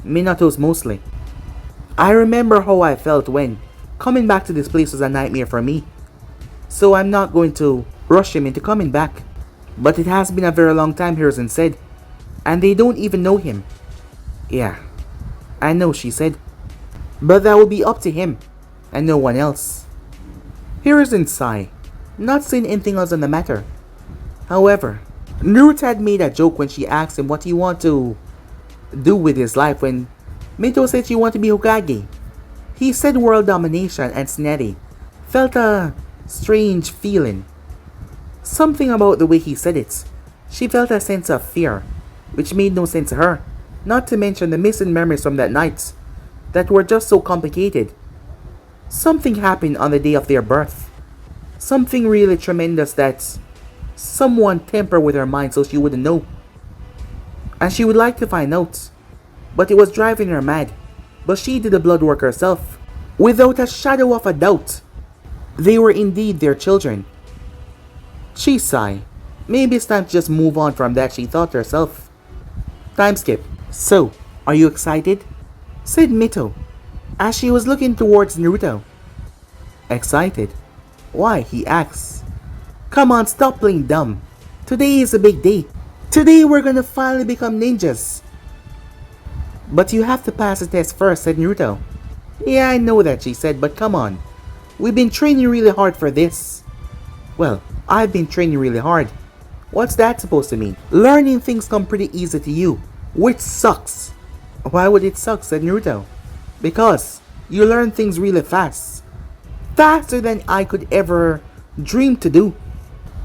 Minato's mostly. I remember how I felt when coming back to this place was a nightmare for me. So I'm not going to rush him into coming back. But it has been a very long time, Hiruzen said. And they don't even know him. Yeah, I know, she said. But that will be up to him, and no one else. Hiruzen sighed, not saying anything else on the matter. However, Naruto had made a joke when she asked him what he wanted to do with his life when Mito said she wanted to be Hokage. He said world domination, and Tsunade felt a strange feeling. Something about the way he said it. She felt a sense of fear, which made no sense to her. Not to mention the missing memories from that night that were just so complicated. Something happened on the day of their birth. Something really tremendous that someone tampered with her mind so she wouldn't know. And she would like to find out. But it was driving her mad. But she did the blood work herself. Without a shadow of a doubt. They were indeed their children. She sighed. Maybe it's time to just move on from that, she thought to herself. Time skip. So, are you excited? Said Mito, as she was looking towards Naruto. Excited? Why? He asked. Come on, stop playing dumb. Today is a big day. Today we're gonna finally become ninjas. But you have to pass the test first, said Naruto. Yeah, I know that, she said, but come on. We've been training really hard for this. Well, I've been training really hard. What's that supposed to mean? Learning things come pretty easy to you, which sucks. Why would it suck, said Naruto. Because you learn things really fast. Faster than I could ever dream to do.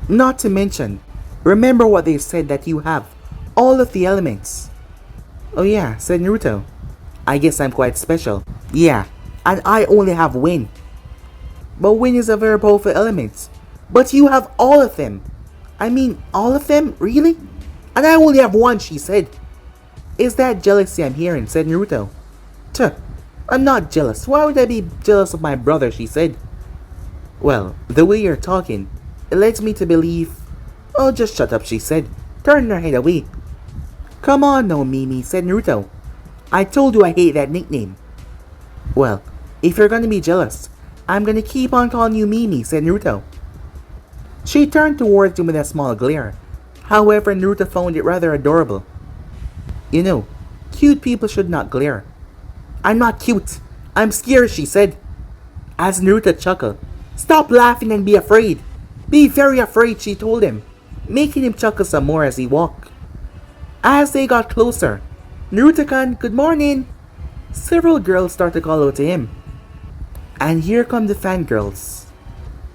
Not to mention, remember what they said that you have all of the elements. Oh yeah, said Naruto. I guess I'm quite special. Yeah, and I only have wind. But wind is a very powerful element. But you have all of them. I mean, all of them? Really? And I only have one, she said. Is that jealousy I'm hearing, said Naruto. Tuh, I'm not jealous. Why would I be jealous of my brother, she said. Well, the way you're talking, it leads me to believe... Oh, just shut up, she said, turning her head away. Come on, no Mimi, said Naruto. I told you I hate that nickname. Well, if you're gonna be jealous, I'm gonna keep on calling you Mimi, said Naruto. She turned towards him with a small glare. However, Naruto found it rather adorable. You know, cute people should not glare. I'm not cute. I'm scared, she said. As Naruto chuckled, stop laughing and be afraid. Be very afraid, she told him, making him chuckle some more as he walked. As they got closer, Naruto-kun, good morning. Several girls started to call out to him. And here come the fangirls.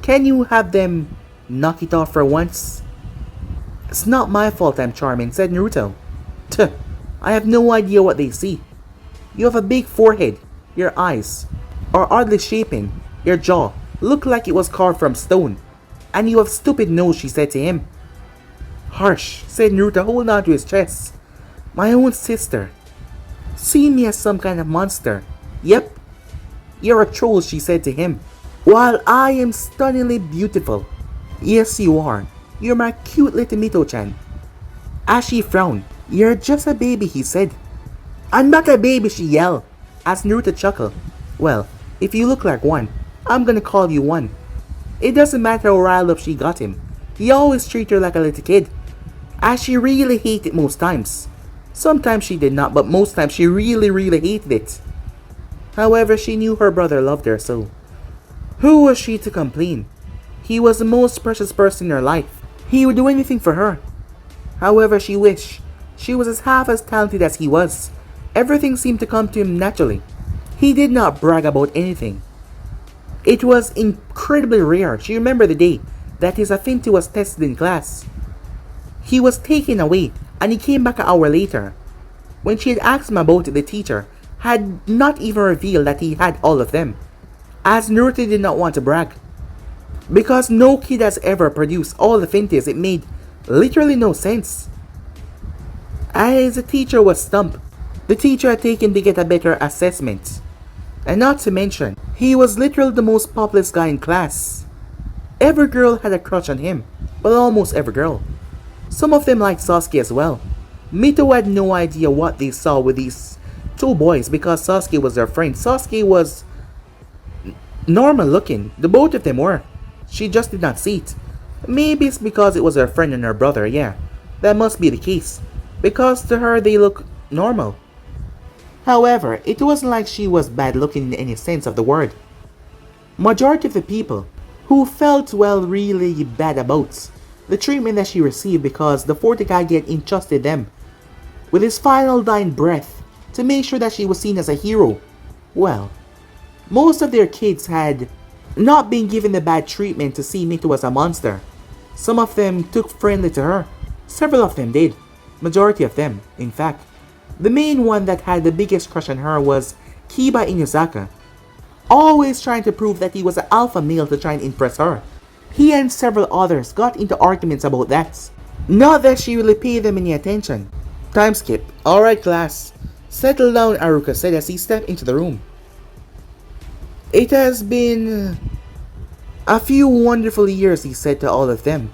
Can you have them knock it off for once? It's not my fault I'm charming, said Naruto. Tuh, I have no idea what they see. You have a big forehead. Your eyes are oddly shapen. Your jaw looked like it was carved from stone. And you have stupid nose, she said to him. Harsh, said Naruto, holding on to his chest. My own sister. See me as some kind of monster. Yep. You're a troll, she said to him. While I am stunningly beautiful. Yes, you are. You're my cute little Mito-chan. As she frowned, you're just a baby, he said. I'm not a baby, she yelled. As Naruto chuckled. Well, if you look like one, I'm gonna call you one. It doesn't matter how riled up she got him. He always treated her like a little kid. As she really hated it most times. Sometimes she did not, but most times she really hated it. However, she knew her brother loved her, so who was she to complain? He was the most precious person in her life. He would do anything for her. However, she wished she was half as talented as he was. Everything seemed to come to him naturally. He did not brag about anything. It was incredibly rare. She remembered the day that his affinity was tested in class. He was taken away, and he came back an hour later. When she had asked him about it, the teacher had not even revealed that he had all of them, as Naruto did not want to brag. Because no kid has ever produced all the affinities, it made literally no sense. As the teacher was stumped, the teacher had taken to get a better assessment. And not to mention, he was literally the most popular guy in class. Every girl had a crush on him, well, almost every girl. Some of them liked Sasuke as well. Mito had no idea what they saw with these two boys because Sasuke was their friend. Sasuke was normal looking. The both of them were. She just did not see it. Maybe it's because it was her friend and her brother, yeah. That must be the case. Because to her they look normal. However, it wasn't like she was bad looking in any sense of the word. Majority of the people who felt well really bad about the treatment that she received because the Fortikage had entrusted them with his final dying breath to make sure that she was seen as a hero. Well, most of their kids had not been given the bad treatment to see Mito as a monster. Some of them took friendly to her. Several of them did. Majority of them, in fact. The main one that had the biggest crush on her was Kiba Inuzaka. Always trying to prove that he was an alpha male to try and impress her. He and several others got into arguments about that. Not that she really paid them any attention. Time skip. Alright class. Settle down, Aruka said as he stepped into the room. It has been a few wonderful years, he said to all of them.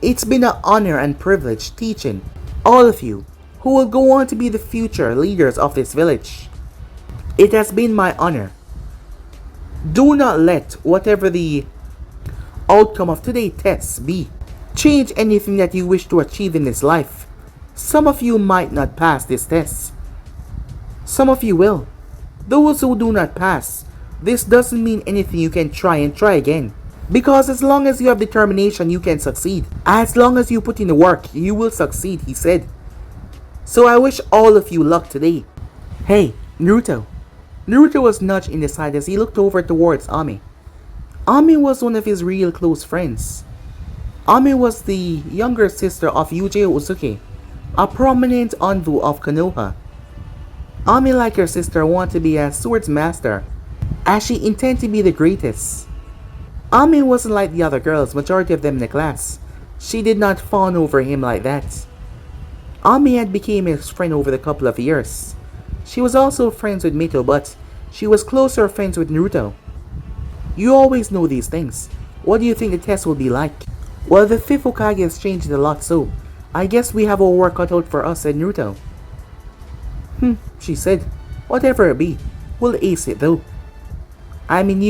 It's been an honor and privilege teaching all of you who will go on to be the future leaders of this village. It has been my honor. Do not let whatever the outcome of today's tests be change anything that you wish to achieve in this life. Some of you might not pass this test. Some of you will. Those who do not pass, this doesn't mean anything. You can try and try again. Because as long as you have determination, you can succeed. As long as you put in the work, you will succeed, he said. So I wish all of you luck today. Hey, Naruto. Naruto was nudged in the side as he looked over towards Ami. Ami was one of his real close friends. Ami was the younger sister of Yujiro Uzuki, a prominent envoy of Konoha. Ami, like her sister, wanted to be a swords master, as she intended to be the greatest. Ami wasn't like the other girls, majority of them in the class. She did not fawn over him like that. Ami had become his friend over the couple of years. She was also friends with Mito, but she was closer friends with Naruto. You always know these things. What do you think the test will be like? Well, the fifth Hokage has changed a lot, so I guess we have our work cut out for us, said Naruto. She said. Whatever it be, we'll ace it though. I mean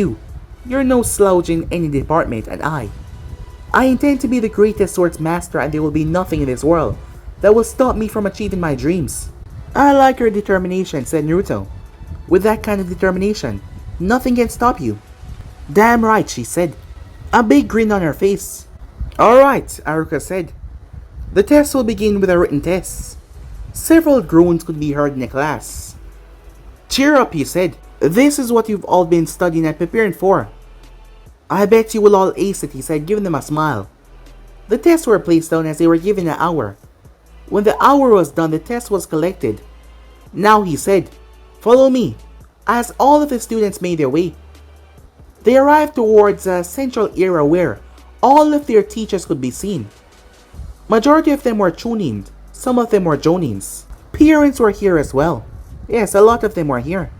you're no slouch in any department, and I intend to be the greatest swords master, and there will be nothing in this world that will stop me from achieving my dreams. I like your determination, said Naruto. With that kind of determination, nothing can stop you. Damn right, she said, a big grin on her face. Alright, Aruka said. The test will begin with a written test. Several groans could be heard in the class. Cheer up, he said. This is what you've all been studying and preparing for. I bet you will all ace it, he said, giving them a smile. The tests were placed down as they were given an hour. When the hour was done, the test was collected. Now, he said, follow me, as all of the students made their way. They arrived towards a central area where all of their teachers could be seen. Majority of them were Chunin, some of them were Jonins. Parents were here as well. Yes, a lot of them were here.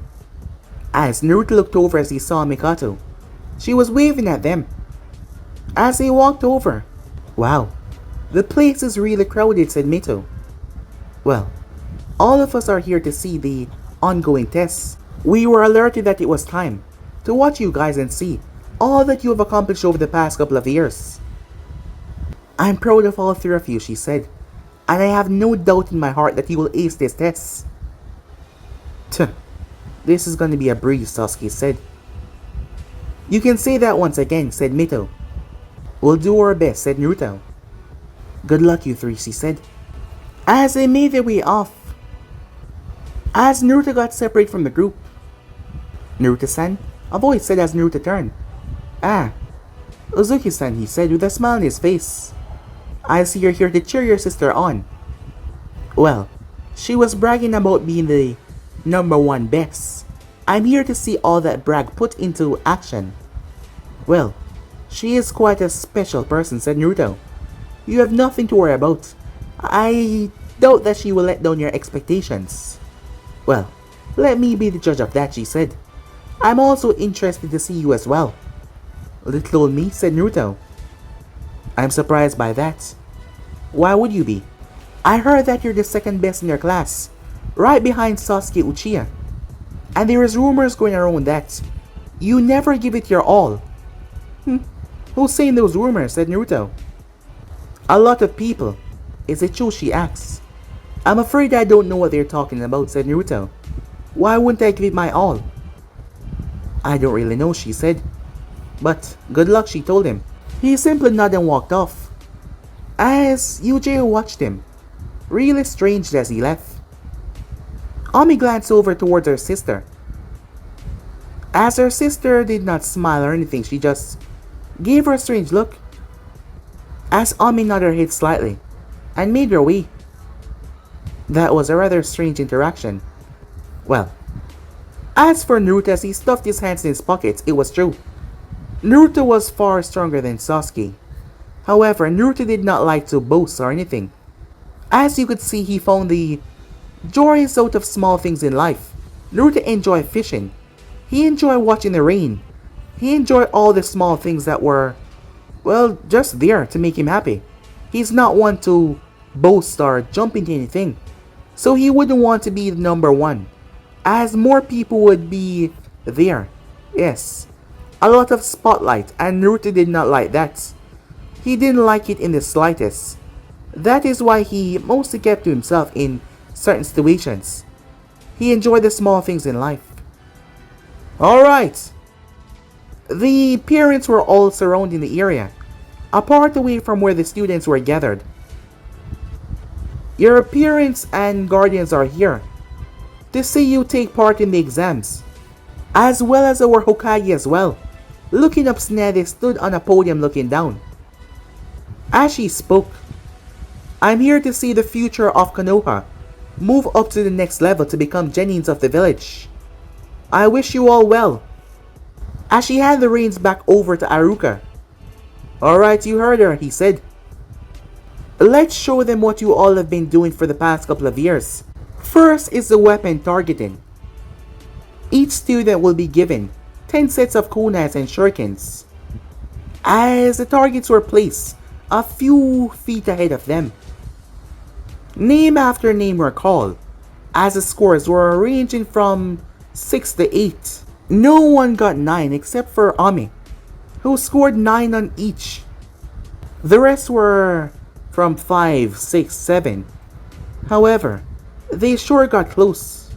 As Naruto looked over as he saw Mikato, she was waving at them. As he walked over, wow, the place is really crowded, said Mito. Well, all of us are here to see the ongoing tests. We were alerted that it was time to watch you guys and see all that you have accomplished over the past couple of years. I'm proud of all three of you, she said, and I have no doubt in my heart that you will ace this test. Tuh, this is going to be a breeze, Sasuke said. You can say that once again, said Mito. We'll do our best, said Naruto. Good luck, you three, she said. As they made their way off, as Naruto got separated from the group, Naruto-san, a voice said as Naruto turned. Ah, Uzuki-san, he said with a smile on his face. I see you're here to cheer your sister on. Well, she was bragging about being the #1 best. I'm here to see all that brag put into action. Well, she is quite a special person, said Naruto. You have nothing to worry about. I doubt that she will let down your expectations. Well, let me be the judge of that, she said. I'm also interested to see you as well. Little old me, said Naruto. I'm surprised by that. Why would you be? I heard that you're the second best in your class, right behind Sasuke Uchiha. And there is rumors going around that you never give it your all. Who's saying those rumors, said Naruto. A lot of people. Is it true, she asks. I'm afraid I don't know what they're talking about, said Naruto. Why wouldn't I give it my all? I don't really know, she said. But good luck, she told him. He simply nodded and walked off, as Yujiro watched him, really strange as he left. Ami glanced over towards her sister. As her sister did not smile or anything, she just gave her a strange look. As Ami nodded her head slightly and made her way. That was a rather strange interaction. Well, as for Naruto, as he stuffed his hands in his pockets, it was true. Naruto was far stronger than Sasuke. However, Naruto did not like to boast or anything. As you could see, he found the joys out of small things in life. Naruto enjoyed fishing. He enjoyed watching the rain. He enjoyed all the small things that were, well, just there to make him happy. He's not one to boast or jump into anything. So he wouldn't want to be the #1, as more people would be there. Yes, a lot of spotlight, and Naruto did not like that. He didn't like it in the slightest. That is why he mostly kept to himself in certain situations. He enjoyed the small things in life. Alright. The parents were all surrounding the area, apart away from where the students were gathered. Your parents and guardians are here to see you take part in the exams, as well as our Hokage as well. Looking up, Snethy stood on a podium looking down. As she spoke, I'm here to see the future of Konoha move up to the next level to become Genins of the village. I wish you all well. As she handed the reins back over to Aruka. Alright, you heard her, he said. Let's show them what you all have been doing for the past couple of years. First is the weapon targeting. Each student will be given 10 sets of kunais and shurikens. As the targets were placed a few feet ahead of them, name after name were called, as the scores were ranging from 6 to 8. No one got 9 except for Ami, who scored 9 on each. The rest were from 5, 6, 7. However, they sure got close.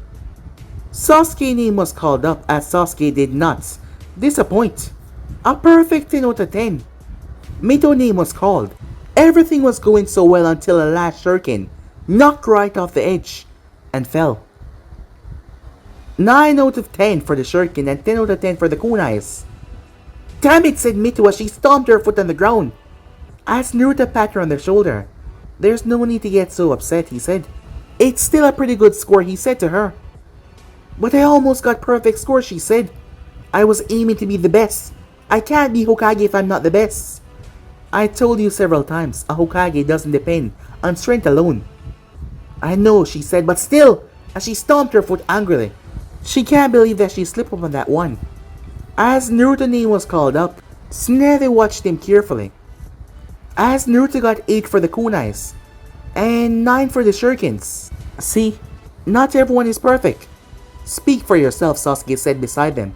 Sasuke's name was called up, as Sasuke did not disappoint. A perfect 10 out of 10. Mito's name was called. Everything was going so well until the last shuriken knocked right off the edge and fell. 9 out of 10 for the shuriken and 10 out of 10 for the kunais. Damn it, said Mito as she stomped her foot on the ground. As Naruto patted her on the shoulder. There's no need to get so upset, he said. It's still a pretty good score, he said to her. But I almost got perfect score, she said. I was aiming to be the best. I can't be Hokage if I'm not the best. I told you several times, a Hokage doesn't depend on strength alone. I know, she said, but still, as she stomped her foot angrily. She can't believe that she slipped up on that one. As Naruto's name was called up, Tsunade watched him carefully. As Naruto got 8 for the kunais, and 9 for the shurikens. See, not everyone is perfect. Speak for yourself, Sasuke said beside them.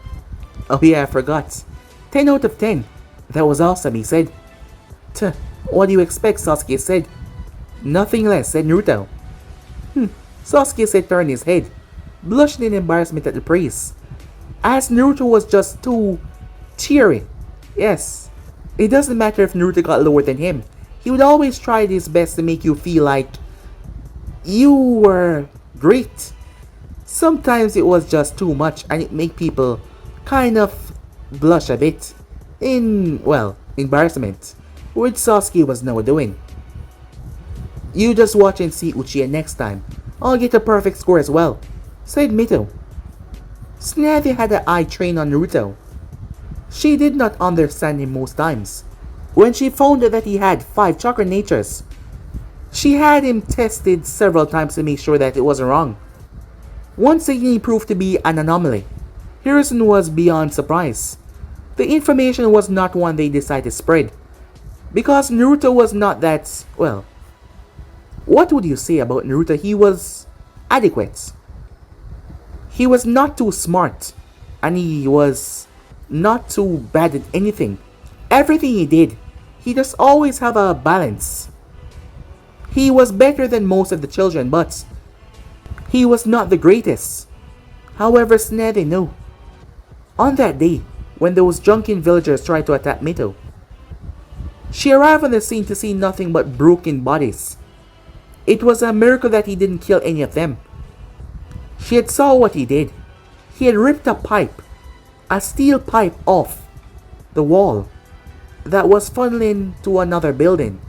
Oh yeah, I forgot. 10 out of 10. That was awesome, he said. Tuh, what do you expect, Sasuke said. Nothing less, said Naruto. Sasuke said, turning his head, blushing in embarrassment at the praise. As Naruto was just too cheery. Yes, it doesn't matter if Naruto got lower than him. He would always try his best to make you feel like you were great. Sometimes it was just too much and it made people kind of blush a bit. Embarrassment. Which Sasuke was now doing. You just watch and see Uchiha next time. I'll get a perfect score as well, said Mito. Tsunade had her eye trained on Naruto. She did not understand him most times. When she found out that he had 5 chakra natures, she had him tested several times to make sure that it wasn't wrong. Once again, he proved to be an anomaly. Hiruzen was beyond surprised. The information was not one they decided to spread, because Naruto was not that, what would you say about Naruto? He was adequate. He was not too smart, and he was not too bad at anything. Everything he did, he just always have a balance. He was better than most of the children, but he was not the greatest. However, Tsunade knew. On that day, when those drunken villagers tried to attack Mito, she arrived on the scene to see nothing but broken bodies. It was a miracle that he didn't kill any of them. She had saw what he did. He had ripped a steel pipe off the wall that was funneling to another building.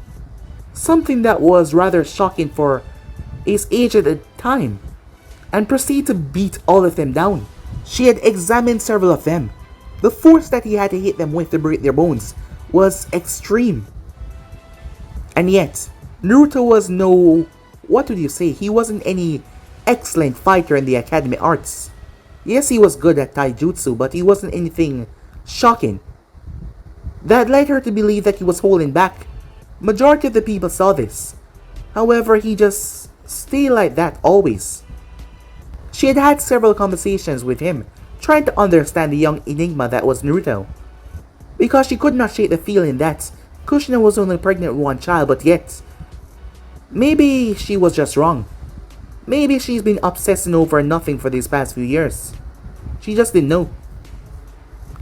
Something that was rather shocking for his age at the time, and proceeded to beat all of them down. She had examined several of them. The force that he had to hit them with to break their bones was extreme. And yet, Naruto was he wasn't any excellent fighter in the Academy Arts. Yes, he was good at taijutsu, but he wasn't anything shocking. That led her to believe that he was holding back. Majority of the people saw this. However, he just stayed like that always. She had had several conversations with him, trying to understand the young enigma that was Naruto. Because she could not shake the feeling that Kushina was only pregnant with one child, but yet, maybe she was just wrong. Maybe she's been obsessing over nothing for these past few years. She just didn't know.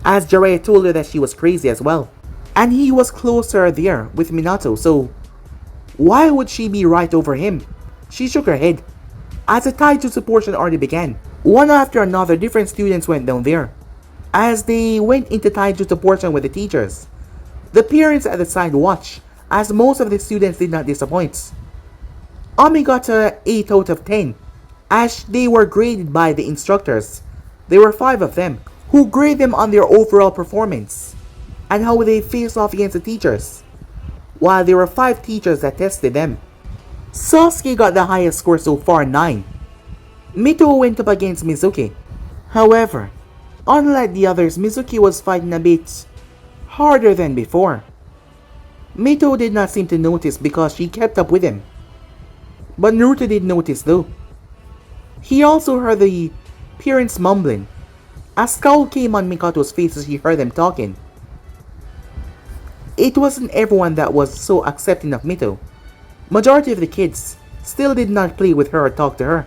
As Jiraiya told her that she was crazy as well. And he was closer there with Minato, so why would she be right over him? She shook her head. As the taijutsu portion already began, one after another different students went down there. As they went into Taiju's portion with the teachers, the parents at the side watched as most of the students did not disappoint. Ami got a 8 out of 10 as they were graded by the instructors. There were 5 of them who graded them on their overall performance and how they faced off against the teachers, while there were 5 teachers that tested them. Sasuke got the highest score so far, 9. Mito went up against Mizuki. However, unlike the others, Mizuki was fighting a bit harder than before. Mito did not seem to notice because she kept up with him. But Naruto did notice though. He also heard the parents mumbling. A scowl came on Mikato's face as she heard them talking. It wasn't everyone that was so accepting of Mito. Majority of the kids still did not play with her or talk to her.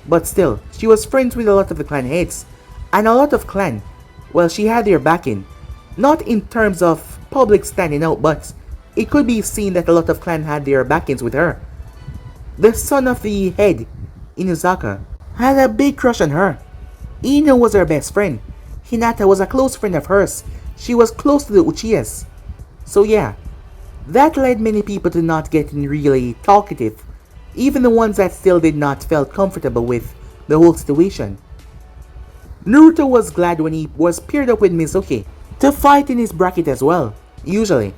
But still, she was friends with a lot of the clan heads. And a lot of clan, well, she had their backing. Not in terms of public standing out, but it could be seen that a lot of clan had their backings with her. The son of the head, Inuzaka, had a big crush on her. Ino was her best friend. Hinata was a close friend of hers. She was close to the Uchihas. So yeah, that led many people to not getting really talkative. Even the ones that still did not felt comfortable with the whole situation. Naruto was glad when he was paired up with Mizuki to fight in his bracket as well, usually.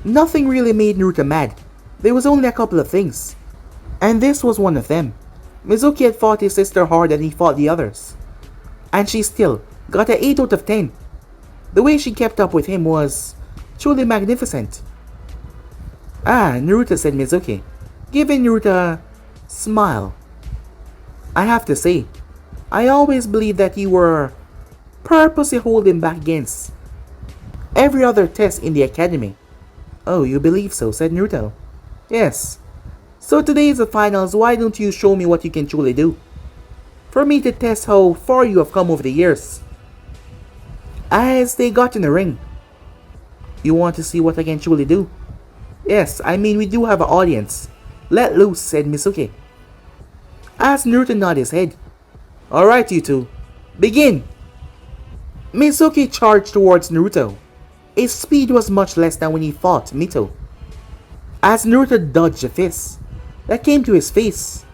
Nothing really made Naruto mad. There was only a couple of things. And this was one of them. Mizuki had fought his sister hard and he fought the others. And she still got an 8 out of 10. The way she kept up with him was truly magnificent. Ah, Naruto, said Mizuki, giving Naruto a smile. I have to say, I always believed that you were purposely holding back against every other test in the academy. Oh, you believe so, said Naruto. Yes. So today is the finals, why don't you show me what you can truly do? For me to test how far you have come over the years. As they got in the ring. You want to see what I can truly do? Yes, I mean we do have an audience. Let loose, said Mizuki. As Naruto nodded his head. Alright you two, begin! Mizuki charged towards Naruto. His speed was much less than when he fought Mito. As Naruto dodged a fist that came to his face,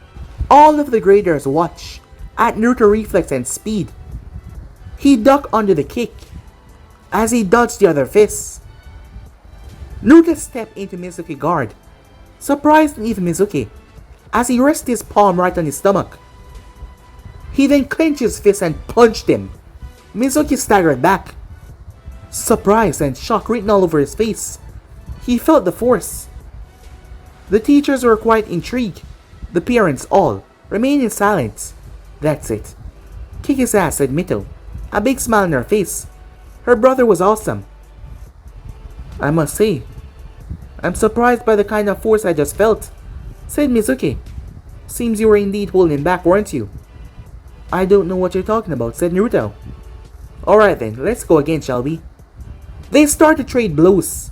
all of the graders watched at Naruto's reflex and speed. He ducked under the kick as he dodged the other fist. Naruto stepped into Mizuki's guard, surprising even Mizuki as he rested his palm right on his stomach. He then clenched his fist and punched him. Mizuki staggered back, surprise and shock written all over his face. He felt the force. The teachers were quite intrigued. The parents all remained in silence. That's it. Kick his ass, said Mito, a big smile on her face. Her brother was awesome. I must say, I'm surprised by the kind of force I just felt, said Mizuki. Seems you were indeed holding back, weren't you? I don't know what you're talking about, said Naruto. Alright then, let's go again, shall we? They started to trade blows.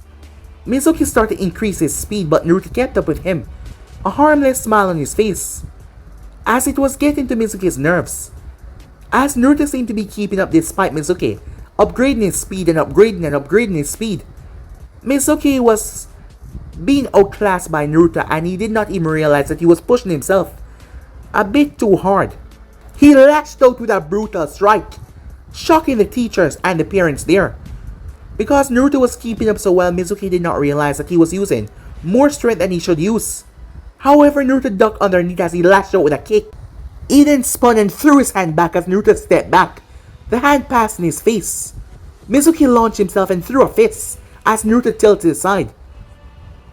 Mizuki started to increase his speed, but Naruto kept up with him, a harmless smile on his face, as it was getting to Mizuki's nerves. As Naruto seemed to be keeping up despite Mizuki upgrading his speed and upgrading his speed, Mizuki was being outclassed by Naruto and he did not even realize that he was pushing himself a bit too hard. He lashed out with a brutal strike, shocking the teachers and the parents there. Because Naruto was keeping up so well, Mizuki did not realize that he was using more strength than he should use. However, Naruto ducked underneath as he lashed out with a kick. He then spun and threw his hand back as Naruto stepped back. The hand passed in his face. Mizuki launched himself and threw a fist as Naruto tilted aside.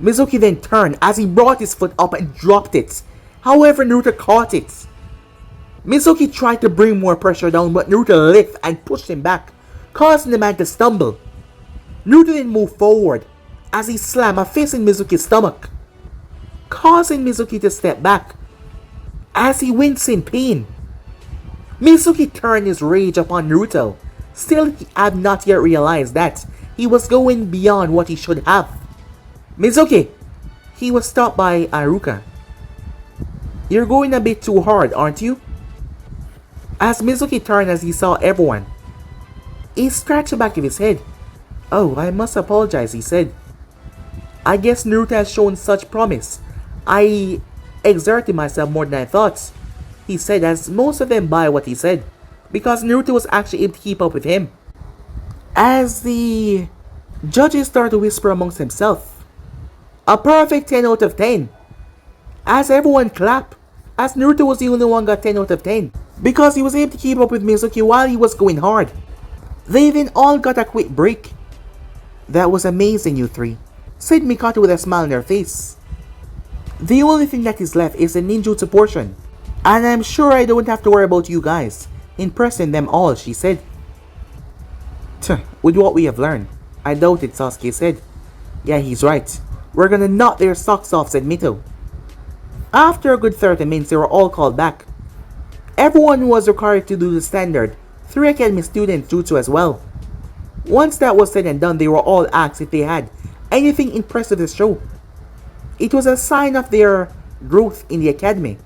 Mizuki then turned as he brought his foot up and dropped it. However, Naruto caught it. Mizuki tried to bring more pressure down, but Naruto lifted and pushed him back, causing the man to stumble. Naruto then moved forward as he slammed a fist in Mizuki's stomach, causing Mizuki to step back as he winced in pain. Mizuki turned his rage upon Naruto. Still, he had not yet realized that he was going beyond what he should have. Mizuki! He was stopped by Aruka. You're going a bit too hard, aren't you? As Mizuki turned as he saw everyone, He scratched the back of his head. Oh, I must apologize, he said. I guess Naruto has shown such promise. I exerted myself more than I thought, he said, as most of them buy what he said, because Naruto was actually able to keep up with him. As the judges started to whisper amongst themselves, a perfect 10 out of 10. As everyone clapped, as Naruto was the only one got 10 out of 10, because he was able to keep up with Mizuki while he was going hard. They then all got a quick break. That was amazing, you three, said Mikado with a smile on her face. The only thing that is left is the ninjutsu portion, and I'm sure I don't have to worry about you guys impressing them all, she said. With what we have learned, I doubt it, Sasuke said. Yeah, he's right. We're gonna knock their socks off, said Mito. After a good 30 minutes, they were all called back. Everyone was required to do the standard 3 Academy student jutsu as well. Once that was said and done, they were all asked if they had anything impressive to show. It was a sign of their growth in the academy.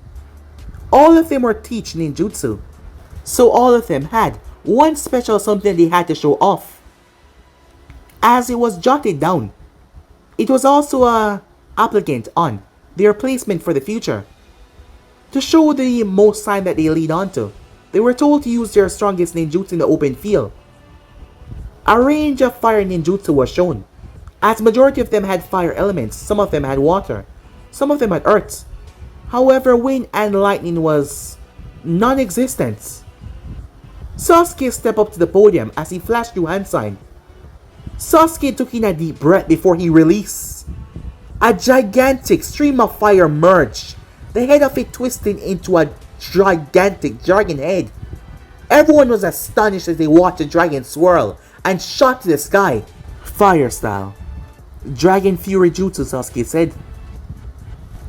All of them were teaching ninjutsu, so all of them had one special something they had to show off. As it was jotted down, it was also a applicant on their placement for the future. To show the most sign that they lead on to, they were told to use their strongest ninjutsu in the open field. A range of fire ninjutsu was shown, as majority of them had fire elements, some of them had water, some of them had earth. However, wind and lightning was non-existent. Sasuke stepped up to the podium as he flashed through hand sign. Sasuke took in a deep breath before he released. A gigantic stream of fire emerged, the head of it twisting into a gigantic dragon head. Everyone was astonished as they watched the dragon swirl and shot to the sky. Fire style. Dragon Fury Jutsu, Sasuke said.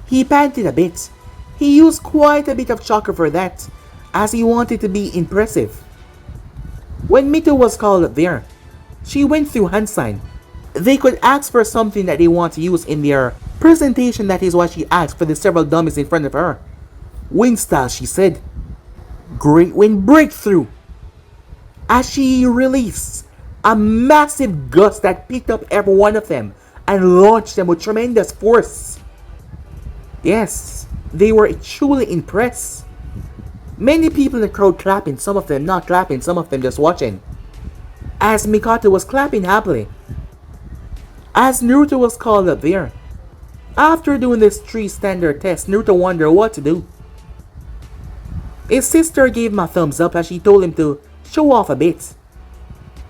He panted a bit. He used quite a bit of chakra for that, as he wanted to be impressive. When Mito was called up there, she went through hand sign. They could ask for something that they want to use in their presentation. That is why she asked for the several dummies in front of her. Wind style, she said. Great wind breakthrough. As she released a massive gust that picked up every one of them and launched them with tremendous force. Yes, they were truly impressed. Many people in the crowd clapping, some of them not clapping, some of them just watching. As Mikado was clapping happily. As Naruto was called up there. After doing this 3 standard test, Naruto wondered what to do. His sister gave him a thumbs up as she told him to show off a bit.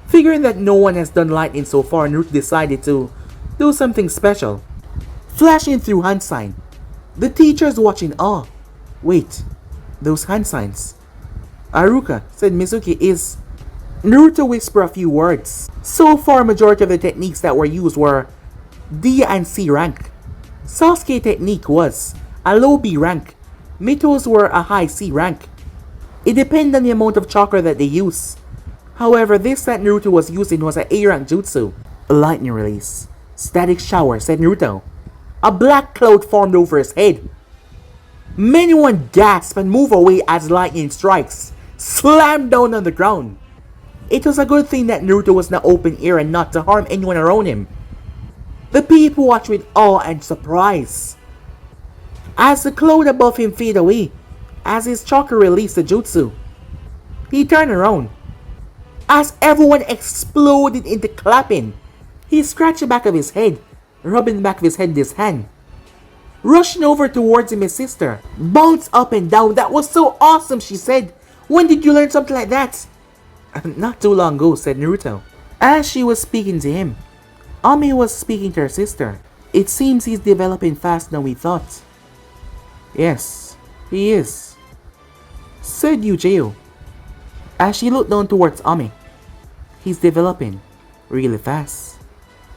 Figuring that no one has done lightning so far, Naruto decided to do something special. Flashing through hand sign. The teachers watching awe. Wait, those hand signs. Aruka, said Mizuki, is... Naruto whispered a few words. So far, majority of the techniques that were used were D and C rank. Sasuke's technique was a low B rank. Mito's were a high C rank. It depended on the amount of chakra that they use. However, this that Naruto was using was an A rank jutsu. Lightning release. Static shower, said Naruto. A black cloud formed over his head. Many gasped and moved away as lightning strikes slammed down on the ground. It was a good thing that Naruto was in the open air and not to harm anyone around him. The people watched with awe and surprise. As the cloud above him faded away, as his chakra released the jutsu, he turned around. As everyone exploded into clapping, he scratched the back of his head, rubbing the back of his head with his hand. Rushing over towards him, his sister bounced up and down. That was so awesome, she said. When did you learn something like that? Not too long ago, said Naruto. As she was speaking to him, Ami was speaking to her sister. It seems he's developing faster than we thought. Yes, he is, said Yujiro. As she looked down towards Ami, he's developing really fast.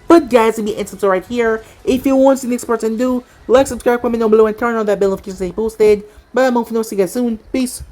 But guys, if you ends right here, if you want to see the next person do, like, subscribe, comment down below, and turn on that bell notification to stay posted. But I'm off to see you guys soon. Peace.